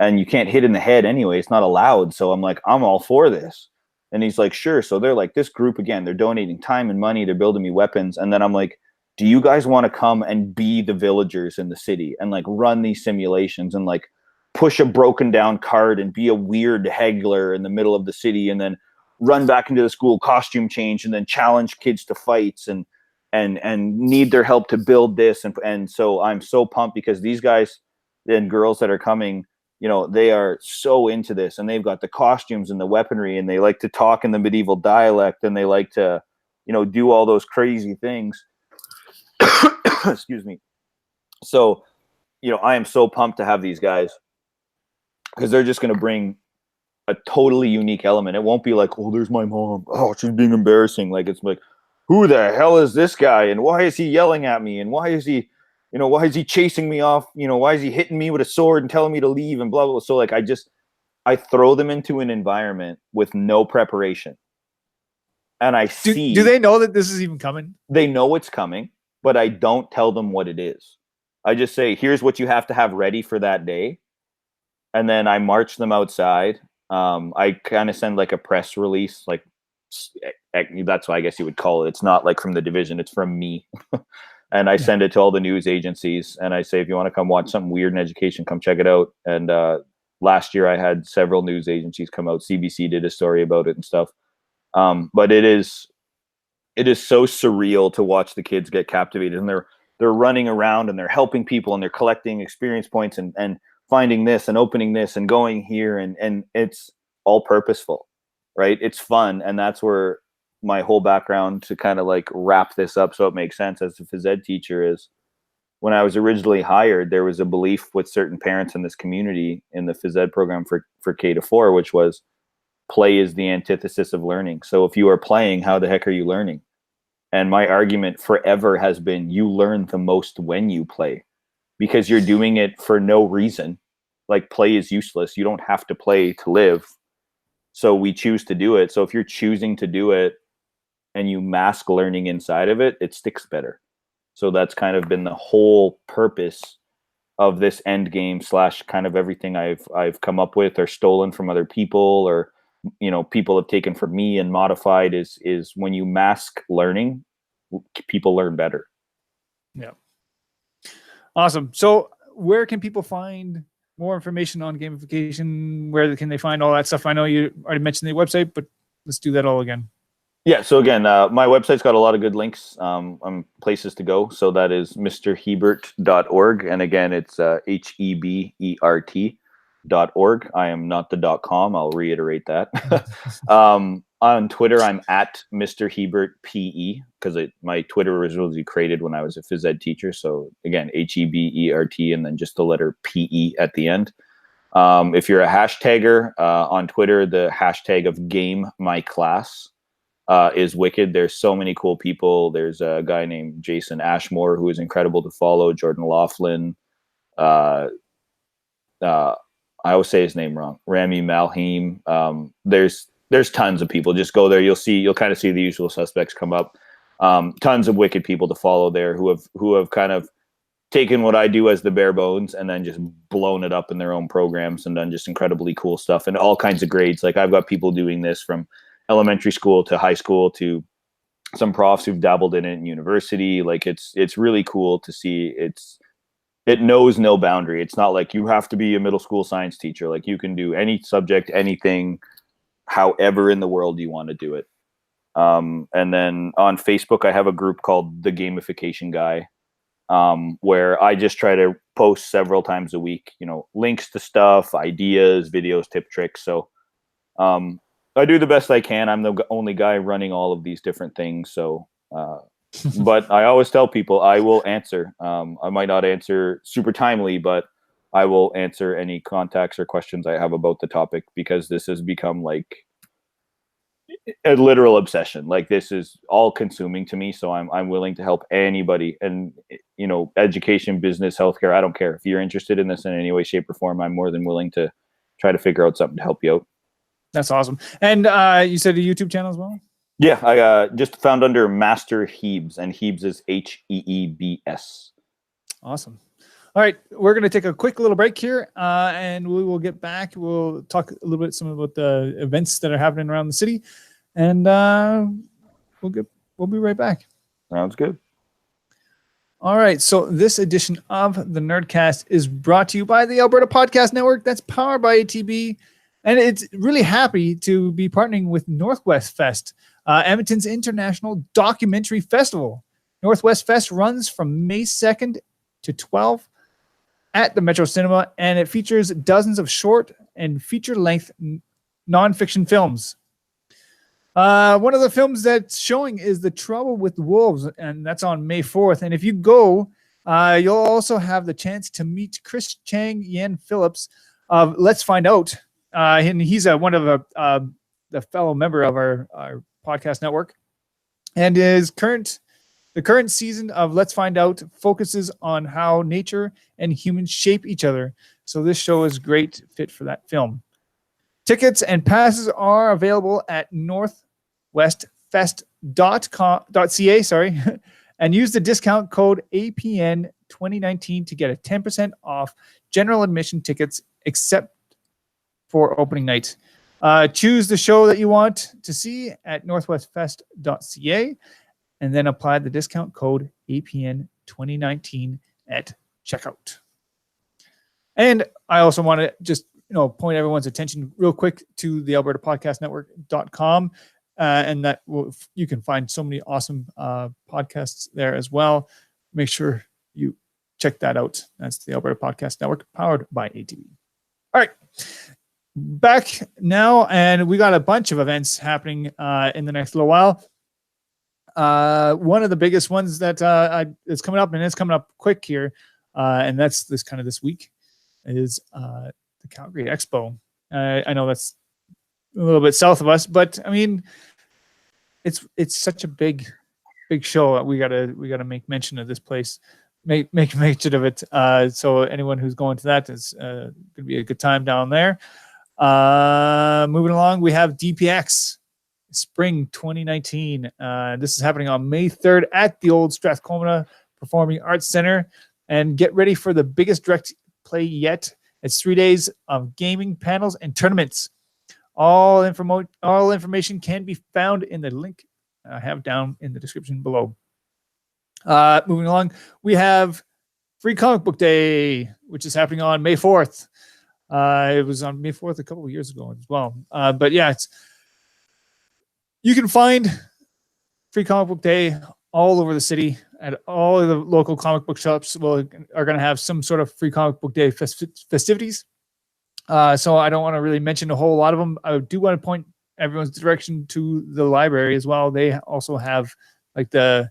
And you can't hit in the head anyway. It's not allowed. So I'm like, I'm all for this. And he's like, sure. So they're like, this group, again, they're donating time and money. They're building me weapons. And then I'm like, do you guys want to come and be the villagers in the city and like run these simulations and like push a broken down card and be a weird haggler in the middle of the city and then run back into the school, costume change, and then challenge kids to fights and need their help to build this. And so I'm so pumped because these guys and girls that are coming, they are so into this, and they've got the costumes and the weaponry, and they like to talk in the medieval dialect, and they like to, do all those crazy things. Excuse me. So, I am so pumped to have these guys because they're just going to bring a totally unique element. It won't be like, oh, there's my mom. Oh, she's being embarrassing. Like, it's like, who the hell is this guy? And why is he yelling at me? And why is he chasing me off? Why is he hitting me with a sword and telling me to leave and blah, blah, blah. So like, I throw them into an environment with no preparation. And I see. Do they know that this is even coming? They know it's coming, but I don't tell them what it is. I just say, here's what you have to have ready for that day. And then I march them outside. I kind of send like a press release, like that's what I guess you would call it. It's not like from the division, it's from me. And I send it to all the news agencies, and I say, if you want to come watch something weird in education, come check it out. And last year I had several news agencies come out. CBC did a story about it and stuff. But it is so surreal to watch the kids get captivated, and they're running around and they're helping people and they're collecting experience points and finding this and opening this and going here, and it's all purposeful, right? It's fun. And that's where my whole background, to kind of like wrap this up so it makes sense as a phys ed teacher, is when I was originally hired, there was a belief with certain parents in this community in the phys ed program for K-4, which was play is the antithesis of learning. So if you are playing, how the heck are you learning? And my argument forever has been, you learn the most when you play, because you're doing it for no reason. Like, play is useless. You don't have to play to live. So we choose to do it. So if you're choosing to do it and you mask learning inside of it, it sticks better. So that's kind of been the whole purpose of this end game / kind of everything I've come up with or stolen from other people, or people have taken from me and modified, is when you mask learning, people learn better. Yeah. Awesome. So where can people find more information on gamification? Where can they find all that stuff? I know you already mentioned the website, but let's do that all again. Yeah. So again, my website's got a lot of good links, places to go. So that is mrhebert.org. And again, it's HEBERT.org. I am not the .com. I'll reiterate that. On Twitter, I'm at Mr. Hebert PE, because my Twitter was really created when I was a phys ed teacher. So again, HEBERT, and then just the letter PE at the end. If you're a hashtagger on Twitter, the hashtag of Game My Class is wicked. There's so many cool people. There's a guy named Jason Ashmore who is incredible to follow. Jordan Laughlin. I always say his name wrong. Rami Malheem. There's tons of people. Just go there. You'll kind of see the usual suspects come up. Tons of wicked people to follow there who have kind of taken what I do as the bare bones and then just blown it up in their own programs and done just incredibly cool stuff and all kinds of grades. Like I've got people doing this from elementary school to high school to some profs who've dabbled in it in university. Like it's really cool to see. It knows no boundary. It's not like you have to be a middle school science teacher. Like you can do any subject, anything, however in the world you want to do it. And then on Facebook, I have a group called the Gamfication Guy, where I just try to post several times a week, links to stuff, ideas, videos, tip tricks. So I do the best I can. I'm the only guy running all of these different things. So, but I always tell people I will answer. I might not answer super timely, but I will answer any contacts or questions I have about the topic, because this has become like a literal obsession. Like this is all consuming to me. So I'm willing to help anybody, and education, business, healthcare. I don't care if you're interested in this in any way, shape, or form. I'm more than willing to try to figure out something to help you out. That's awesome. And you said a YouTube channel as well? Yeah, I just found under Master Hebes, and Hebes is Heebs. Awesome. All right, we're going to take a quick little break here, and we will get back. We'll talk a little bit about the events that are happening around the city, and we'll be right back. Sounds good. All right, so this edition of the Nerdcast is brought to you by the Alberta Podcast Network. That's powered by ATB, and it's really happy to be partnering with Northwest Fest, Edmonton's international documentary festival. Northwest Fest runs from May 2nd to 12th at the Metro Cinema, and it features dozens of short and feature-length nonfiction films. One of the films that's showing is The Trouble with Wolves, and that's on May 4th. And if you go, you'll also have the chance to meet Chris Chang Yan Phillips of Let's Find Out. And he's one of the fellow member of our podcast network. And the current season of Let's Find Out focuses on how nature and humans shape each other. So this show is a great fit for that film. Tickets and passes are available at northwestfest.ca, and use the discount code APN 2019 to get a 10% off general admission tickets, except for opening night. Choose the show that you want to see at northwestfest.ca, and then apply the discount code APN 2019 at checkout. And I also want to just point everyone's attention real quick to the Alberta Podcast Network.com, and that you can find so many awesome podcasts there as well. Make sure you check that out. That's the Alberta Podcast Network, powered by ATV. All right, back now, and we got a bunch of events happening in the next little while. One of the biggest ones that is coming up, and it's coming up quick here, and that's this week, is the Calgary Expo. I know that's a little bit south of us, but I mean, it's such a big show. We gotta make mention of this place, make mention of it. So anyone who's going to that is gonna be a good time down there. Moving along, we have DPX Spring 2019. This is happening on May 3rd at the old Strathcona Performing Arts Center, and get ready for the biggest direct play yet. It's 3 days of gaming, panels, and tournaments. All information can be found in the link I have down in the description below. Moving along, we have Free Comic Book Day, which is happening on May 4th. It was on May 4th a couple of years ago as well. But yeah, you can find Free Comic Book Day all over the city, and all of the local comic book shops are going to have some sort of Free Comic Book Day festivities. So I don't want to really mention a whole lot of them. I do want to point everyone's direction to the library as well. They also have like a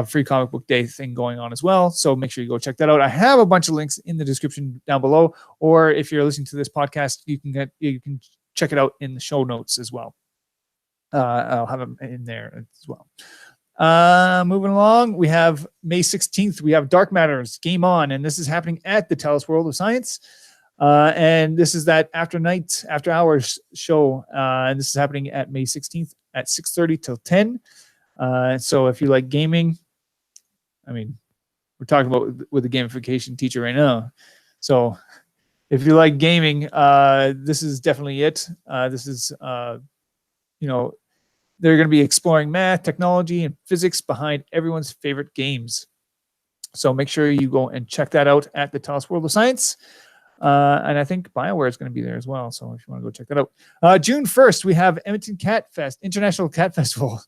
Free Comic Book Day thing going on as well. So make sure you go check that out. I have a bunch of links in the description down below, or if you're listening to this podcast, you can check it out in the show notes as well. I'll have them in there as well. Moving along, we have May 16th. We have Dark Matters Game On, and this is happening at the TELUS World of Science. And this is that after hours show. And this is happening at May 16th at 6:30 till 10. So if you like gaming, I mean, we're talking about with a gamification teacher right now. So if you like gaming, this is definitely it. This is, you know, they're going to be exploring math, technology, and physics behind everyone's favorite games. So make sure you go and check that out at the TELUS World of Science. And I think BioWare is going to be there as well. So if you want to go check that out. June 1st, we have Edmonton Cat Fest, International Cat Festival.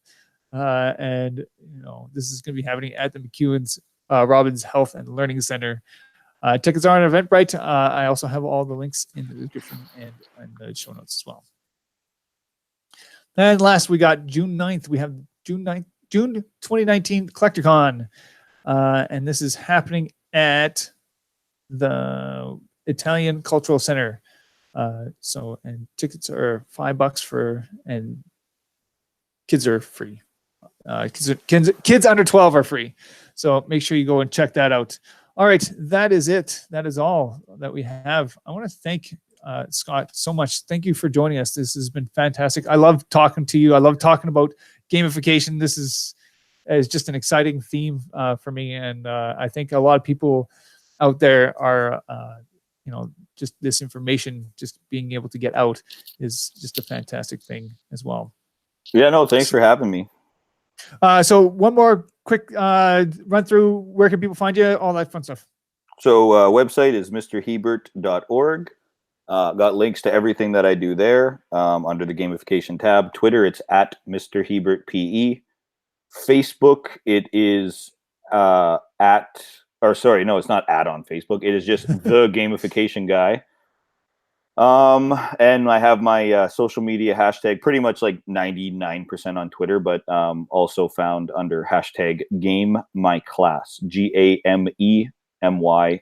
And, you know, this is going to be happening at the McEwen's Robbins Health and Learning Center. Tickets are on Eventbrite. I also have all the links in the description and the show notes as well. And last, we got June 9th. We have June 2019 CollectorCon. And this is happening at the Italian Cultural Center. And tickets are $5 and kids are free. Kids under 12 are free. So make sure you go and check that out. All right, that is it. That is all that we have. I want to thank Scott so much. Thank you for joining us. This has been fantastic. I love talking to you. I love talking about gamification. This is just an exciting theme for me, and I think a lot of people out there are, just this information, just being able to get out is just a fantastic thing as well. Yeah, no, thanks for having me. So one more quick run through. Where can people find you? All that fun stuff. So website is mrhebert.org. Got links to everything that I do there under the gamification tab. Twitter, it's at Mr. Hebert PE. Facebook, it is it's not at on Facebook. It is just the gamification guy. And I have my social media hashtag pretty much like 99% on Twitter, but also found under hashtag GameMyClass, GAMEMYCLASS.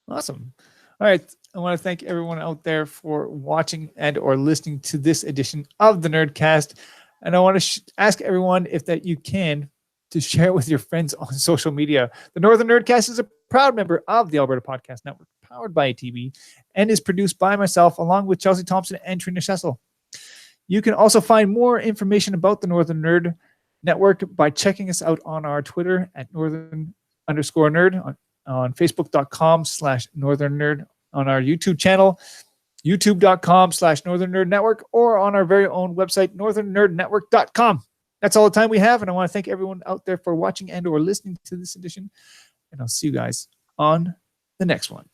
Awesome. All right. I want to thank everyone out there for watching and or listening to this edition of the Nerdcast. And I want to ask everyone if that you can to share it with your friends on social media. The Northern Nerdcast is a proud member of the Alberta Podcast Network, powered by ATB, and is produced by myself along with Chelsea Thompson and Trina Schessel. You can also find more information about the Northern Nerd Network by checking us out on our Twitter at Northern_Nerd, on Facebook.com/Northern Nerd, on our YouTube channel, YouTube.com/Northern Nerd Network, or on our very own website, NorthernNerdNetwork.com. That's all the time we have, and I want to thank everyone out there for watching and or listening to this edition, and I'll see you guys on the next one.